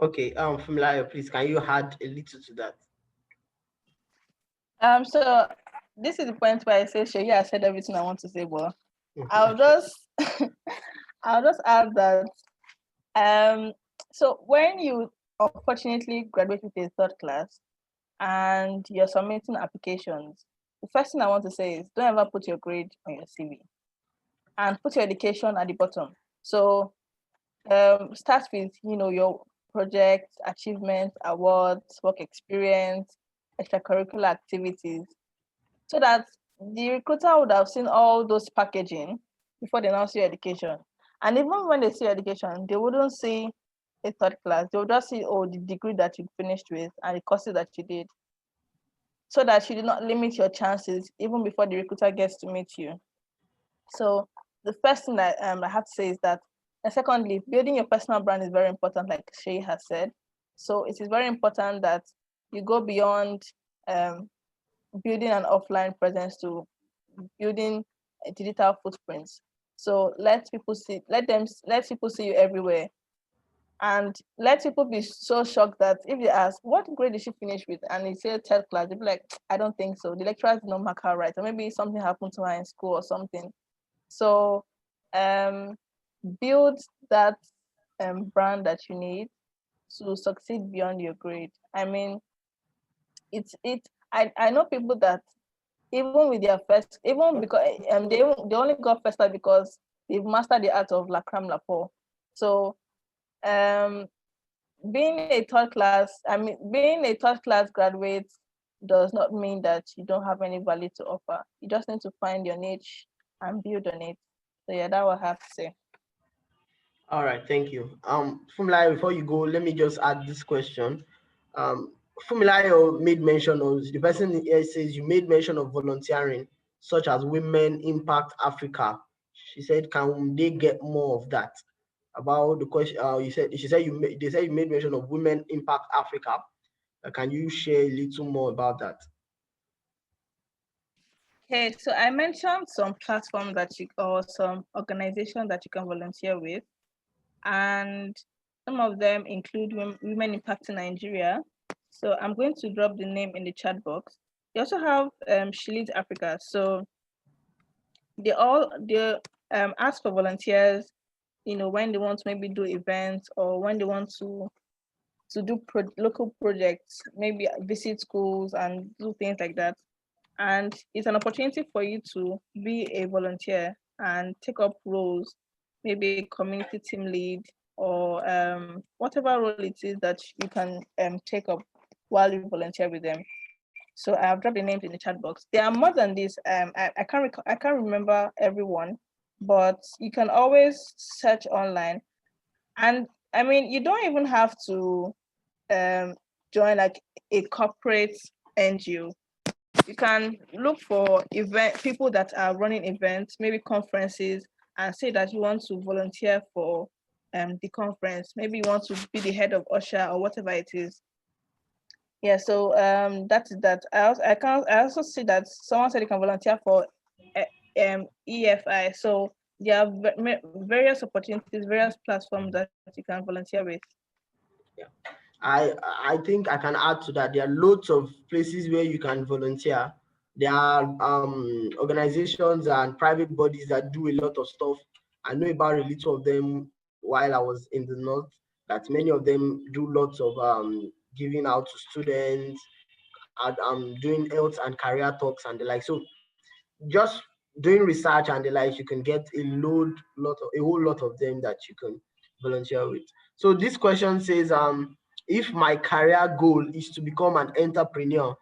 Okay, Fumilayo, please, can you add a little to that? So this is the point where I say, Sheyi, I said everything I want to say, but Mhm. I'll just I'll just add that so when you unfortunately graduate with a third class and you're submitting applications, the first thing I want to say is don't ever put your grade on your CV and put your education at the bottom. So start with your projects, achievements, awards, work experience, extracurricular activities, so that the recruiter would have seen all those packaging before they now see your education. And even when they see your education, they wouldn't see a third class. They would just see, oh, the degree that you finished with and the courses that you did, so that you do not limit your chances even before the recruiter gets to meet you. So the first thing that I have to say is that, and secondly, building your personal brand is very important, like Shay has said. So it is very important that you go beyond um, building an offline presence to building a digital footprints. So let people see you everywhere, and let people be so shocked that if they ask, what grade did she finish with? And they say third class, they'll be like, I don't think so. The lecturer did not mark her right. Or maybe something happened to her in school or something. So um, build that brand that you need to succeed beyond your grade. I mean, I know people that even with their first, even because they only got first class because they've mastered the art of la crème la peau. So um being a third class graduate does not mean that you don't have any value to offer. You just need to find your niche and build on it. So yeah, that what I have to say. All right, thank you. Fumilayo, before you go, let me just add this question. Um, Fumilayo made mention of, the person here says you made mention of volunteering, such as Women Impact Africa. She said, can they get more of that? About the question, they said you made mention of Women Impact Africa. Can you share a little more about that? Okay, so I mentioned some platforms or some organizations that you can volunteer with, and some of them include Women Impact in Nigeria. So I'm going to drop the name in the chat box. They also have She Leads Africa. So they ask for volunteers, when they want to maybe do events or when they want to do local projects, maybe visit schools and do things like that. And it's an opportunity for you to be a volunteer and take up roles, maybe a community team lead or whatever role it is that you can take up while you volunteer with them. So I have dropped the names in the chat box. There are more than this. I can't remember everyone, but you can always search online. And I mean, you don't even have to join like a corporate NGO. You can look for people that are running events, maybe conferences, and say that you want to volunteer for the conference. Maybe you want to be the head of usher or whatever it is. Yeah, so that is that. I also see that someone said you can volunteer for EFI. So there are various opportunities, various platforms that you can volunteer with. Yeah. I think I can add to that. There are loads of places where you can volunteer. There are organizations and private bodies that do a lot of stuff. I know about a little of them while I was in the north. That many of them do lots of giving out to students, and doing health and career talks and the like. So just doing research and the like, you can get a whole lot of them that you can volunteer with. So this question says, if my career goal is to become an entrepreneur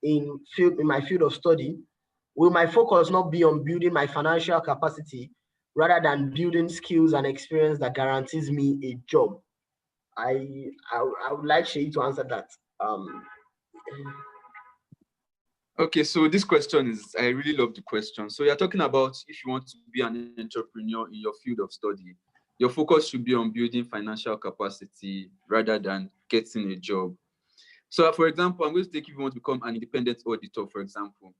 in my field of study, will my focus not be on building my financial capacity rather than building skills and experience that guarantees me a job? I would like Shay to answer that. Okay, so this question I really love the question. So you're talking about if you want to be an entrepreneur in your field of study, your focus should be on building financial capacity rather than getting a job. So for example, I'm going to take if you want to become an independent auditor, for example.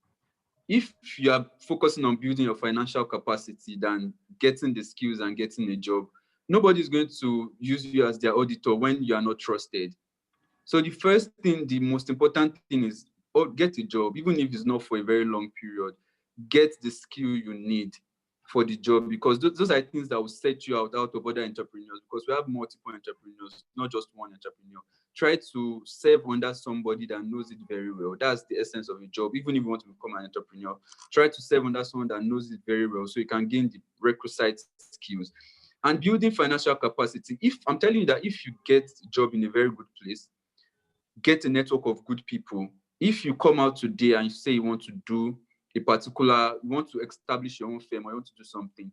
If you are focusing on building your financial capacity than getting the skills and getting a job, nobody's going to use you as their auditor when you are not trusted. So the first thing, the most important thing is get a job, even if it's not for a very long period. Get the skill you need for the job, because those are things that will set you out of other entrepreneurs, because we have multiple entrepreneurs, not just one entrepreneur. Try to serve under somebody that knows it very well. That's the essence of a job. Even if you want to become an entrepreneur, try to serve under someone that knows it very well so you can gain the requisite skills. And building financial capacity. If I'm telling you that if you get a job in a very good place, get a network of good people. If you come out today and you say you want to do you want to establish your own firm, or you want to do something,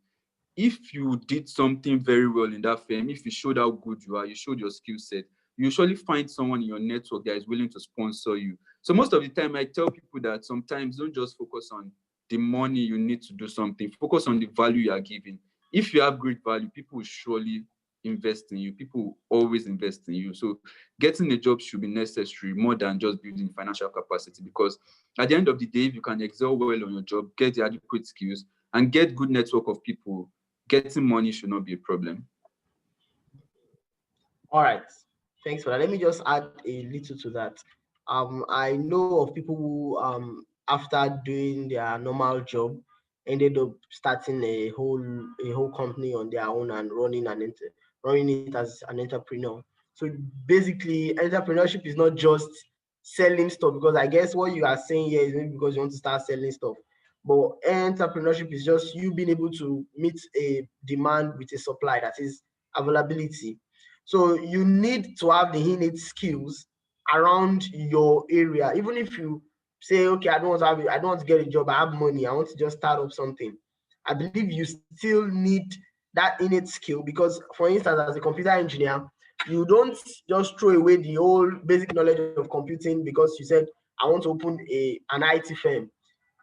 if you did something very well in that firm, if you showed how good you are, you showed your skill set, you usually find someone in your network that is willing to sponsor you. So most of the time, I tell people that sometimes don't just focus on the money you need to do something, focus on the value you are giving. If you have great value, people will surely invest in you. People will always invest in you. So getting a job should be necessary more than just building financial capacity, because at the end of the day, if you can excel well on your job, get the adequate skills, and get good network of people, getting money should not be a problem. All right. Thanks for that. Let me just add a little to that. I know of people who, after doing their normal job, ended up starting a whole company on their own and running it as an entrepreneur. So basically, entrepreneurship is not just selling stuff, because I guess what you are saying here is maybe because you want to start selling stuff. But entrepreneurship is just you being able to meet a demand with a supply, that is availability. So you need to have the innate skills around your area. Even if you say, okay, I don't want to get a job, I have money, I want to just start up something. I believe you still need that innate skill, because, for instance, as a computer engineer, you don't just throw away the whole basic knowledge of computing because you said, I want to open an IT firm.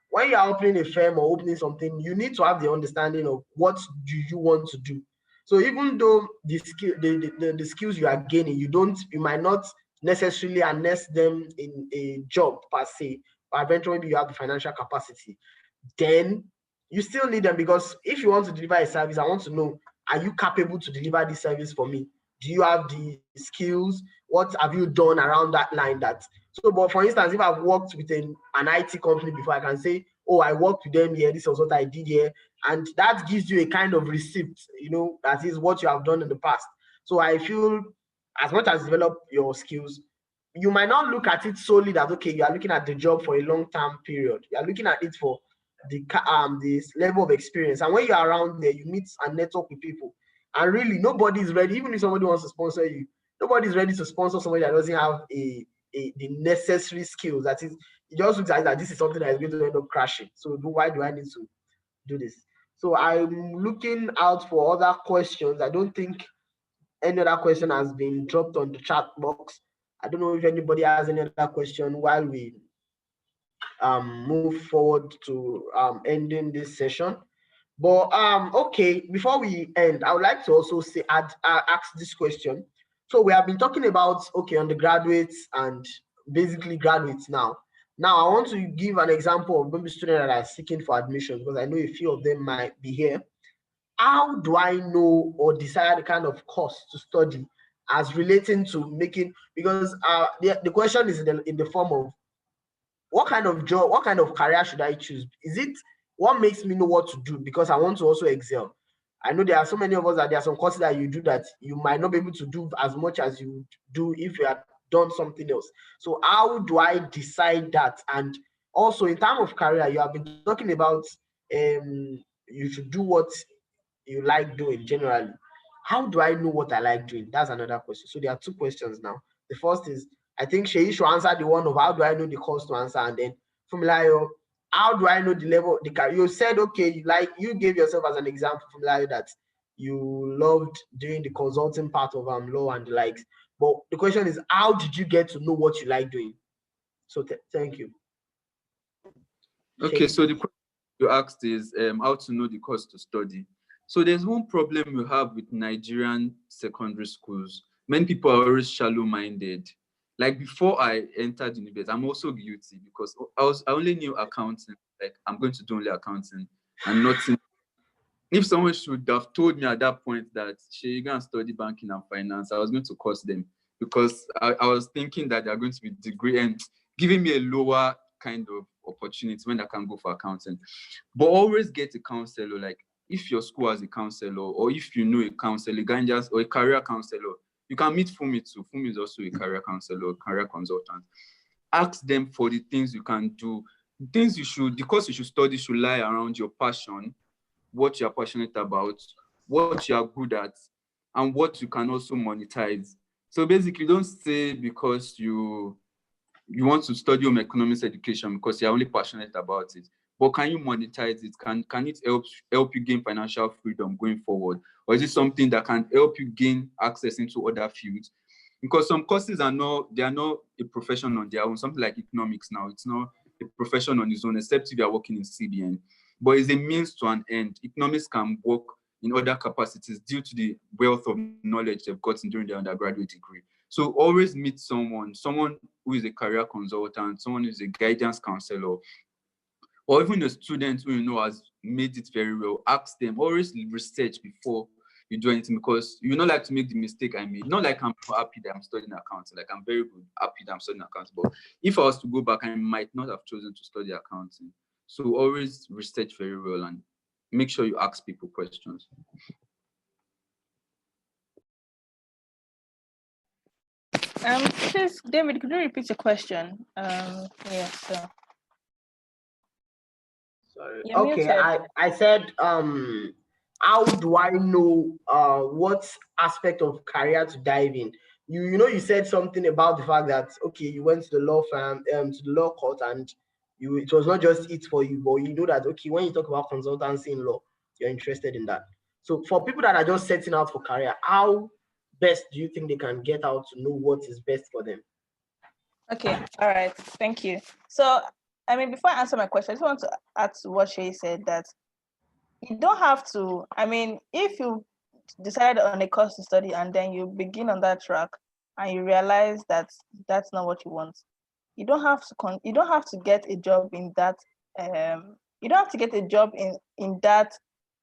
When you are opening a firm or opening something, you need to have the understanding of what do you want to do. So even though the skills you are gaining, you might not necessarily harness them in a job per se, but eventually maybe you have the financial capacity, then you still need them, because if you want to deliver a service, I want to know, are you capable to deliver this service for me? Do you have the skills? What have you done around that line? But for instance, if I've worked with an IT company before, I can say, oh, I worked with them here, this is what I did here. And that gives you a kind of receipt, that is what you have done in the past. So I feel, as much as develop your skills, you might not look at it solely that, okay, you are looking at the job for a long-term period. You are looking at it for this level of experience. And when you're around there, you meet and network with people. And really, nobody is ready, even if somebody wants to sponsor you, nobody's ready to sponsor somebody that doesn't have the necessary skills. That is, it just looks like that this is something that is going to end up crashing. So why do I need to do this? So I'm looking out for other questions. I don't think any other question has been dropped on the chat box. I don't know if anybody has any other question while we move forward to ending this session. But okay, before we end, I would like to also ask this question. So we have been talking about, okay, undergraduates and basically graduates now. Now I want to give an example of maybe students that are seeking for admission, because I know a few of them might be here. How do I know or decide the kind of course to study as relating to making, because the question is in the form of, what kind of job, what kind of career should I choose? Is it what makes me know what to do? Because I want to also excel. I know there are so many of us that there are some courses that you do that you might not be able to do as much as you do if you had done something else. So how do I decide that? And also in terms of career, you have been talking about you should do what you like doing generally. How do I know what I like doing? That's another question. So there are two questions now. The first is, I think Sheyi should answer the one of how do I know the course to answer, and then Fumilayo, how do I know the level, the career? You said, okay, you gave yourself as an example, Fumilayo, that you loved doing the consulting part of law and the likes. But the question is, how did you get to know what you like doing? So thank you. Okay, so the question you asked is how to know the course to study. So there's one problem we have with Nigerian secondary schools. Many people are always shallow-minded. Like before I entered university, I'm also guilty, because I only knew accounting. Like I'm going to do only accounting and nothing if someone should have told me at that point that you're going to study banking and finance, I was going to curse them, because I was thinking that they're going to be degree and giving me a lower kind of opportunity when I can go for accounting. But always get a counselor. Like if your school has a counselor, or if you know a counselor, guidance or a career counselor, you can meet Fumi too. Fumi is also a career counselor, career consultant. Ask them for the things you can do, things you should, the course you should study should lie around your passion, what you're passionate about, what you are good at, and what you can also monetize. So basically, don't say because you want to study home economics education because you're only passionate about it, but can you monetize it? Can it help you gain financial freedom going forward? Or is it something that can help you gain access into other fields? Because some courses are not a profession on their own. Something like economics now, it's not a profession on its own, except if you are working in CBN. But it's a means to an end. Economics can work in other capacities due to the wealth of knowledge they've gotten during their undergraduate degree. So always meet someone who is a career consultant, someone who is a guidance counselor, or even a student who you know has made it very well. Ask them, always research before you do anything, because you not like to make the mistake I made. Not like I'm happy that I'm studying accounting, like I'm very good, happy that I'm studying accounting. But if I was to go back, I might not have chosen to study accounting. So always research very well and make sure you ask people questions. Please, David, could you repeat your question? Yes. So. Sorry. You're Okay, muted. I said, how do I know what aspect of career to dive in? You said something about the fact that okay, you went to the law firm, to the law court, and it was not just it for you, but you know that okay, when you talk about consultancy in law, you're interested in that. So for people that are just setting out for career, how best do you think they can get out to know what is best for them? Okay, all right, thank you. So, I mean, before I answer my question, I just want to add to what Shay said, that you don't have to, I mean, if you decide on a course to study and then you begin on that track and you realize that that's not what you want, you don't have to get a job in that, you don't have to get a job in that,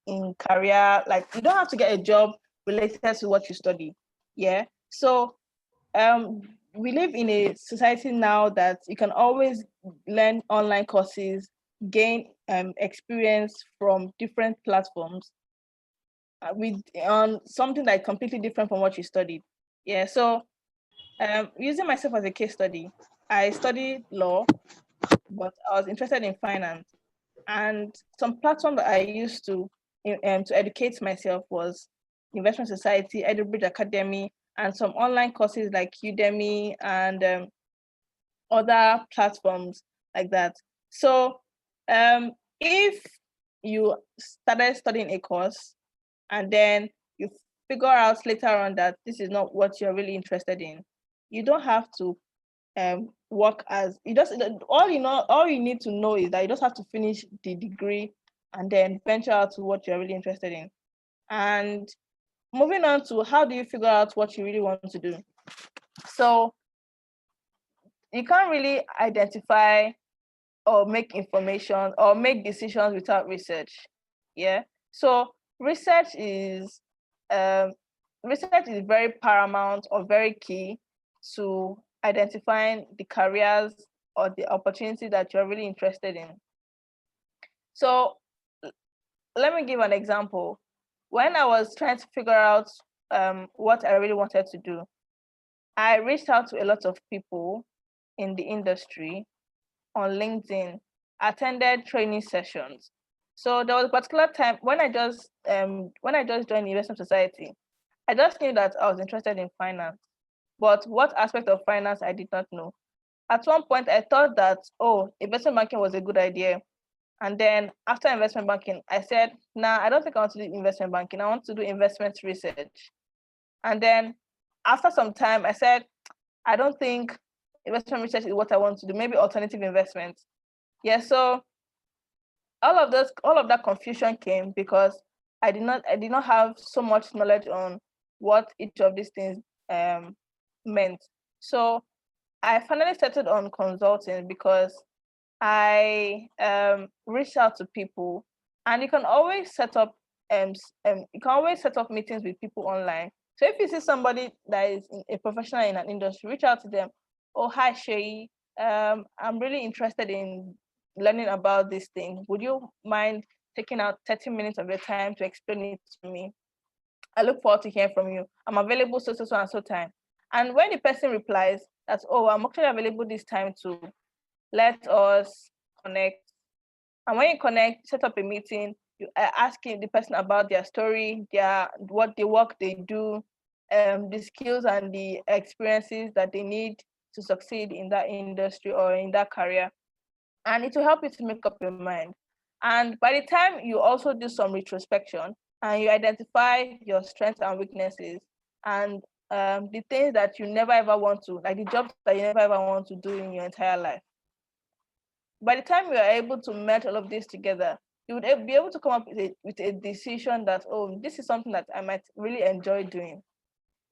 in career, like you don't have to get a job related to what you study. Yeah. So we live in a society now that you can always learn online courses, gain experience from different platforms with on something like completely different from what you studied. Yeah. So using myself as a case study, I studied law, but I was interested in finance. And some platform that I used to educate myself was Investment Society, Edinburgh Academy, and some online courses like Udemy and other platforms like that. So if you started studying a course and then you figure out later on that this is not what you're really interested in, you don't have to work as you just all you need to know is that you just have to finish the degree and then venture out to what you're really interested in. And moving on to how do you figure out what you really want to do? So you can't really identify or make information or make decisions without research. Yeah. So research is very paramount or very key to identifying the careers or the opportunity that you're really interested in. So let me give an example. When I was trying to figure out what I really wanted to do, I reached out to a lot of people in the industry on LinkedIn, attended training sessions. So there was a particular time when I just joined the Investment Society, I just knew that I was interested in finance, but what aspect of finance I did not know. At one point, I thought that, investment banking was a good idea. And then after investment banking, I said, nah, I don't think I want to do investment banking. I want to do investment research. And then after some time, I said, I don't think investment research is what I want to do, maybe alternative investments. Yeah, so all of that confusion came because I did not have so much knowledge on what each of these things meant. So I finally settled on consulting because I reached out to people, and you can always set up you can always set up meetings with people online. So if you see somebody that is a professional in an industry, reach out to them. Oh, hi, Shay. I'm really interested in learning about this thing. Would you mind taking out 30 minutes of your time to explain it to me? I look forward to hearing from you. I'm available so and so time. And when the person replies that, oh, I'm actually available this time too, let us connect. And when you connect, set up a meeting, you are asking the person about their story, what the work they do, the skills and the experiences that they need to succeed in that industry or in that career. And it will help you to make up your mind. And by the time you also do some retrospection and you identify your strengths and weaknesses and the things that you never ever want to, like the jobs that you never ever want to do in your entire life. By the time you are able to merge all of this together, you would be able to come up with a decision that, oh, this is something that I might really enjoy doing.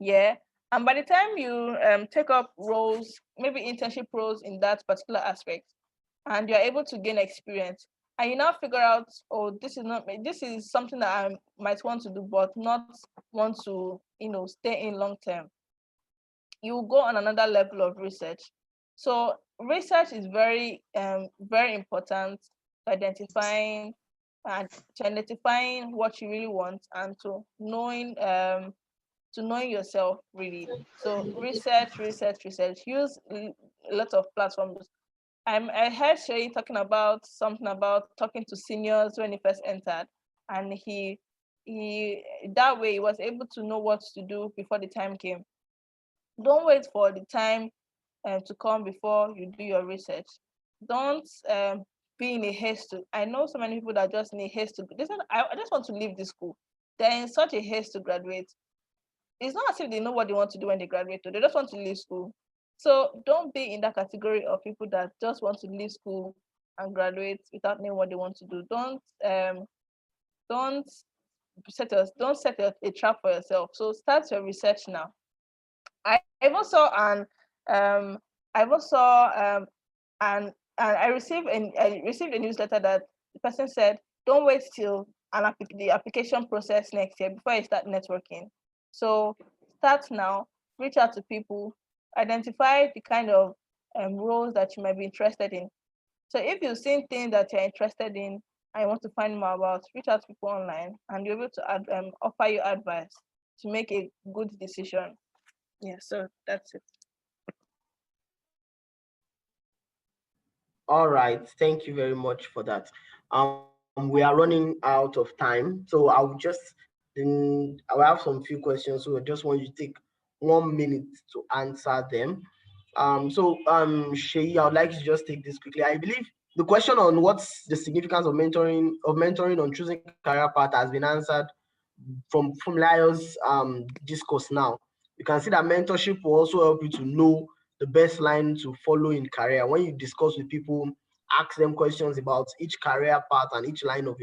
Yeah. And by the time you take up roles, maybe internship roles in that particular aspect, and you're able to gain experience, and you now figure out, oh, this is something that I might want to do, but not want to, stay in long term. You will go on another level of research. So research is very, very important to identifying what you really want and to knowing yourself really. So research. Use a lot of platforms. I heard Shay talking about something about talking to seniors when he first entered, and he that way he was able to know what to do before the time came. Don't wait for the time to come before you do your research. Don't be in a haste to. I know so many people that are just in a haste to. I just want to leave this school. They're in such a haste to graduate. It's not as if they know what they want to do when they graduate. They just want to leave school. So don't be in that category of people that just want to leave school and graduate without knowing what they want to do. Don't set a trap for yourself. So start your research now. I even saw and I received a newsletter that the person said, don't wait till the application process next year before you start networking. So start now, reach out to people, identify the kind of roles that you might be interested in. So if you've seen things that you're interested in and you want to find more about, reach out to people online and you're able to offer you advice to make a good decision. Yeah, so that's it. All right, thank you very much for that. We are running out of time, so I'll have some few questions. So I just want you to take 1 minute to answer them. Shay, I would like to just take this quickly. I believe the question on what's the significance of mentoring on choosing career path has been answered from Lio's discourse now. You can see that mentorship will also help you to know the best line to follow in career. When you discuss with people, ask them questions about each career path and each line of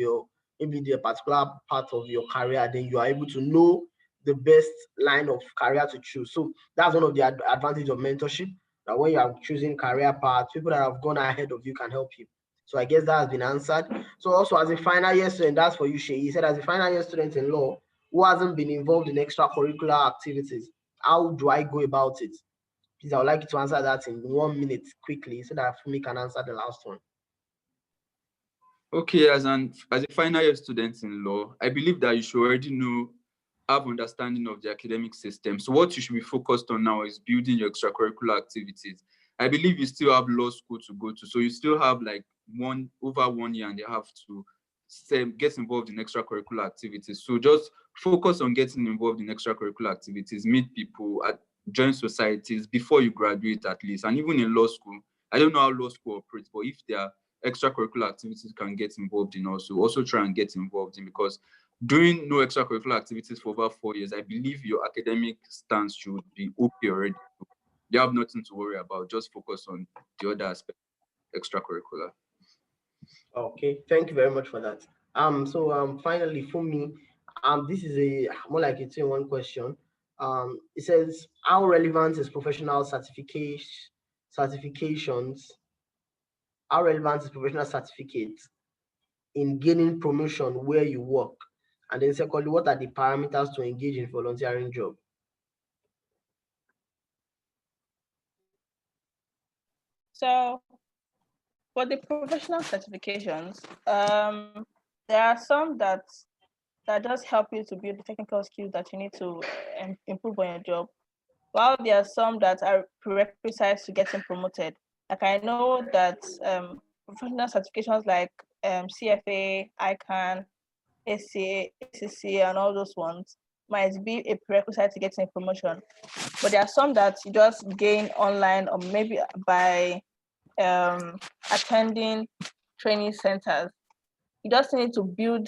maybe the particular part of your career, then you are able to know the best line of career to choose. So that's one of the advantage of mentorship, that when you are choosing career paths, people that have gone ahead of you can help you. So I guess that has been answered. So also as a final year student, that's for you, Shay. He said as a final year student in law who hasn't been involved in extracurricular activities, how do I go about it? Please, I would like you to answer that in 1 minute quickly so that Fumi can answer the last one. Okay, as a final year student in law, I believe that you should already have understanding of the academic system. So what you should be focused on now is building your extracurricular activities. I believe you still have law school to go to. So you still have like over 1 year and you have to get involved in extracurricular activities. So just focus on getting involved in extracurricular activities, meet people, join societies before you graduate at least. And even in law school, I don't know how law school operates, but if there are extracurricular activities can get involved in, also try and get involved in, because doing no extracurricular activities for over 4 years, I believe your academic stance should be okay already. You have nothing to worry about. Just focus on the other aspect, extracurricular. Okay, thank you very much for that. Finally for me, this is a more like a 2-in-1 question. It says, how relevant is professional certifications? How relevant is professional certificates in gaining promotion where you work? And then secondly, what are the parameters to engage in volunteering job? So for the professional certifications, there are some that does help you to build the technical skills that you need to improve on your job, while there are some that are prerequisites to getting promoted. Like I know that professional certifications like CFA, ICANN, ACA, ACC, and all those ones might be a prerequisite to getting a promotion. But there are some that you just gain online or maybe by attending training centers. You just need to build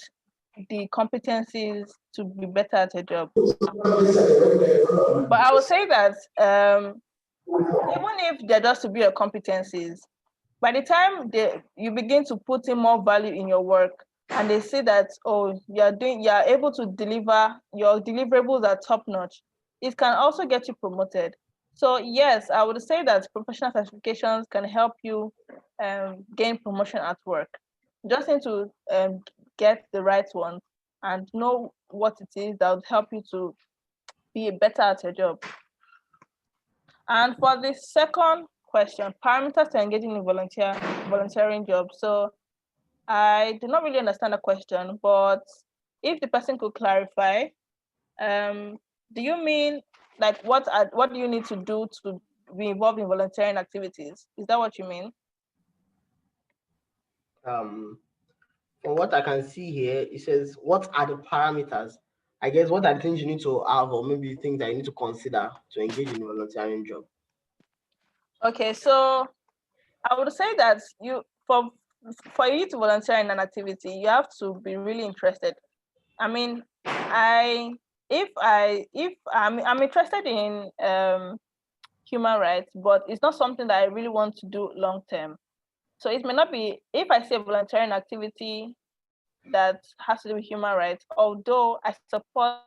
the competencies to be better at a job. But I would say that even if they're just to build your competencies, by the time you begin to put in more value in your work, and they see that, oh, you're able to deliver, your deliverables are top notch, it can also get you promoted. So yes, I would say that professional certifications can help you gain promotion at work. You just need to get the right one and know what it is that would help you to be better at your job. And for the second question, parameters to engaging in volunteering jobs. So I do not really understand the question, but if the person could clarify, do you mean like what do you need to do to be involved in volunteering activities? Is that what you mean? From what I can see here, it says, what are the parameters? I guess what are the things you need to have, or maybe things that you need to consider to engage in a volunteering job? Okay, so I would say that for you to volunteer in an activity, you have to be really interested. I mean, if I'm interested in human rights, but it's not something that I really want to do long term. So it may not be, if I see a volunteering activity that has to do with human rights, although I support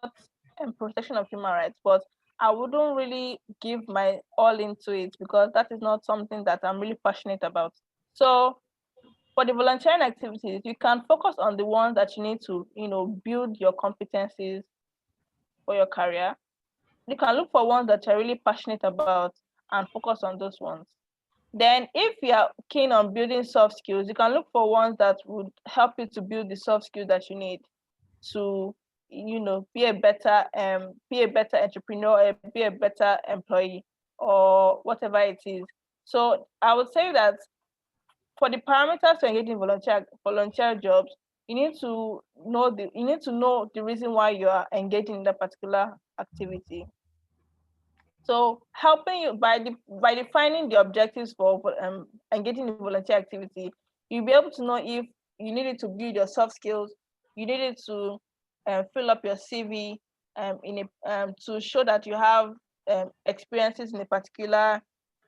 protection of human rights, but I wouldn't really give my all into it because that is not something that I'm really passionate about. So for the volunteering activities, you can focus on the ones that you need to, build your competencies for your career. You can look for ones that you're really passionate about and focus on those ones. Then if you are keen on building soft skills, you can look for ones that would help you to build the soft skills that you need to, be a better entrepreneur, be a better employee, or whatever it is. So I would say that for the parameters to engage in volunteer jobs, you need to know the reason why you are engaging in that particular activity. So helping you by defining the objectives for engaging in volunteer activity, you'll be able to know if you needed to build your soft skills, you needed to fill up your CV to show that you have experiences in a particular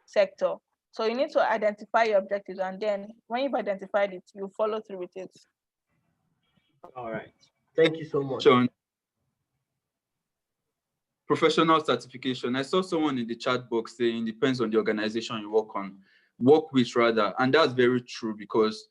sector. So you need to identify your objectives, and then when you've identified it, you follow through with it. All right. Thank you so much. Sean, professional certification. I saw someone in the chat box saying depends on the organization you work with rather. And that's very true because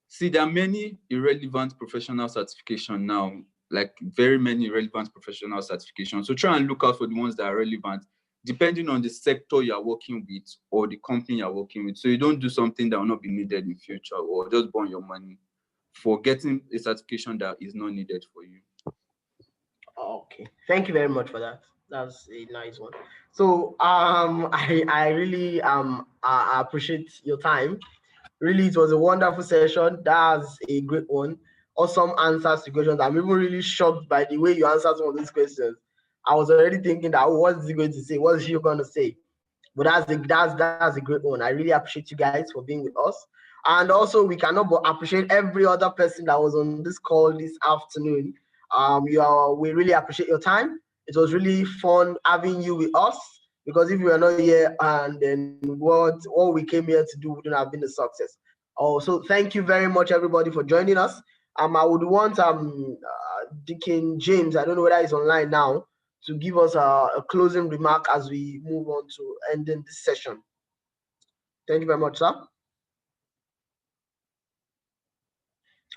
see, there are many irrelevant professional certifications now, like very many irrelevant professional certifications. So try and look out for the ones that are relevant, depending on the sector you're working with or the company you're working with. So you don't do something that will not be needed in future or just burn your money for getting a certification that is not needed for you. Okay, thank you very much for that. That's a nice one. So I really I appreciate your time. Really, it was a wonderful session. That's a great one. Awesome answers to questions. I'm even really shocked by the way you answered some of these questions. I was already thinking that, oh, what is he going to say? What is she going to say? But that's a great one. I really appreciate you guys for being with us. And also, we cannot but appreciate every other person that was on this call this afternoon. We really appreciate your time. It was really fun having you with us because if we were not here, and then what we came here to do wouldn't have been a success. So thank you very much, everybody, for joining us. I would want Deacon James, I don't know whether he's online now, to give us a closing remark as we move on to ending this session. Thank you very much, sir.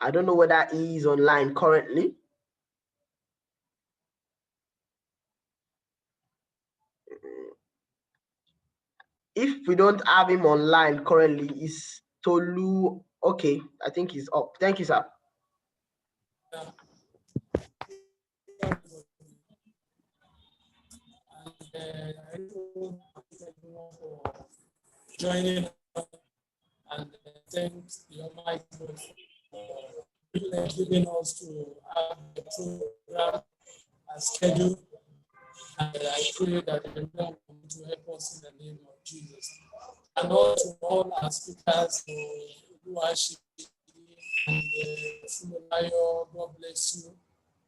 I don't know whether he is online currently. If we don't have him online currently, is Tolu okay? I think he's up. Thank you, sir. Joining and thank the Almighty God for giving us to have the program as scheduled. And I pray that everyone will to help us in the name of Jesus. And also all our speakers who are and Fumulayo, God bless you.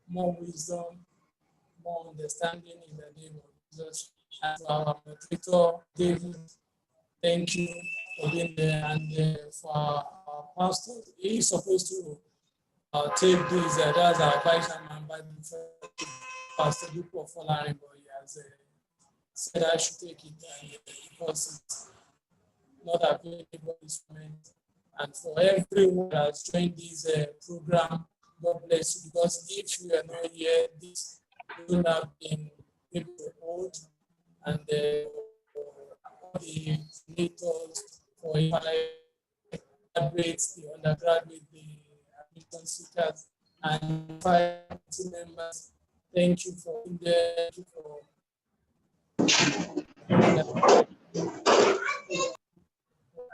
More wisdom, more understanding in the name of Jesus. And for our moderator, David, thank you for being there. And for our pastor, he's supposed to take this, that's our vice chairman by the Pastor Dupo Folari, but he has said I should take it because it's not available this moment. And for everyone that has joined this program, God bless you. Because if you are not here, this would have been able to hold and all the senators for graduates, the undergraduate, the admission seekers, and faculty members. Thank you for being there. Thank you for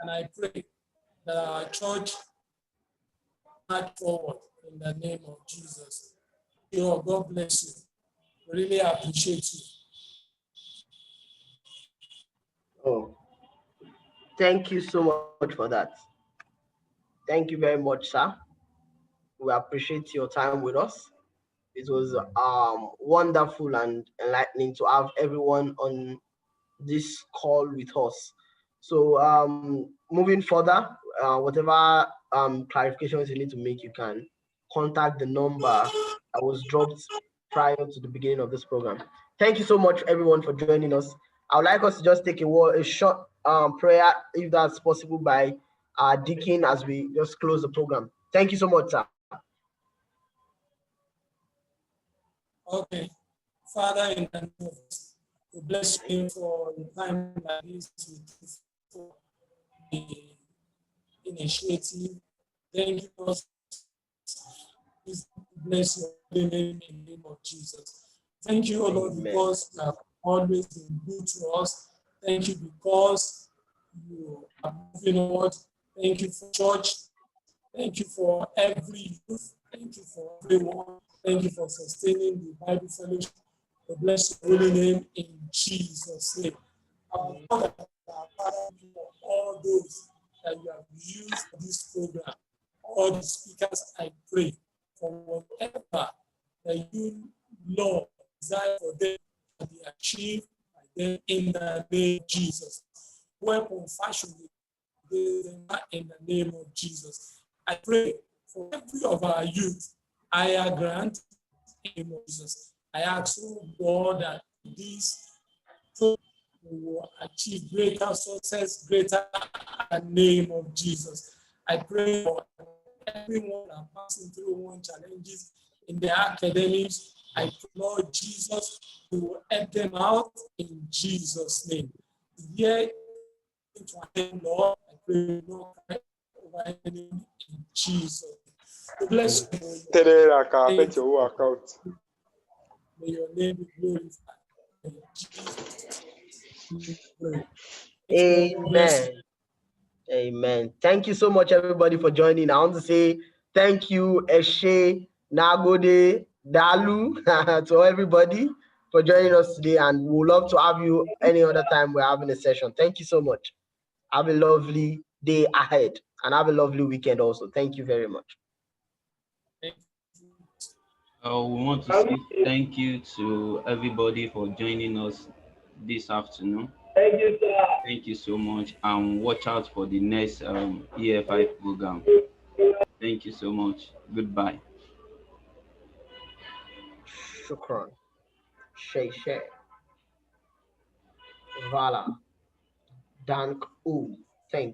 and I pray that our church march forward in the name of Jesus. God bless you. We really appreciate you. Oh, thank you so much for that. Thank you very much, sir. We appreciate your time with us. It was wonderful and enlightening to have everyone on this call with us. So moving further, whatever clarifications you need to make, you can contact the number that was dropped prior to the beginning of this program. Thank you so much, everyone, for joining us. I would like us to just take a short prayer, if that's possible, by Deacon as we just close the program. Thank you so much, sir. Okay. Father, in the name of Jesus, we bless you for the time like this, for the initiative. Thank you, Lord. Bless your holy name in the name of Jesus. Thank you, O Lord, because you have always been good to us. Thank you because you are moving on. Thank you for church. Thank you for every youth. Thank you for everyone. Thank you for sustaining the Bible fellowship. We bless your holy name in Jesus' name. Our Father, for all those that you have used for this program, all the speakers, I pray for whatever that you, Lord, desire for them to be achieved by them in the name of Jesus. Weapon fashioned in the name of Jesus. I pray for every of our youth, higher grant in the name of Jesus. I ask, oh God, that this will achieve greater success, greater in the name of Jesus. I pray for everyone that passing through one challenges in their academics. I pray, Lord Jesus, you will help them out in Jesus' name. Here, Lord, I pray, Lord, over in Jesus' name. Bless you. Thank you. May your name be glorified. In Jesus' name. Amen. Amen. Thank you so much, everybody, for joining. I want to say thank you, Eshe, Nagode, Dalu, to everybody for joining us today. And we'd love to have you any other time we're having a session. Thank you so much. Have a lovely day ahead and have a lovely weekend also. Thank you very much. We want to say thank you to everybody for joining us this afternoon. Thank you, sir. Thank you so much, and watch out for the next EFI program. Thank you so much. Goodbye. Shukran. Shay. Vala. Dank U. Thank you.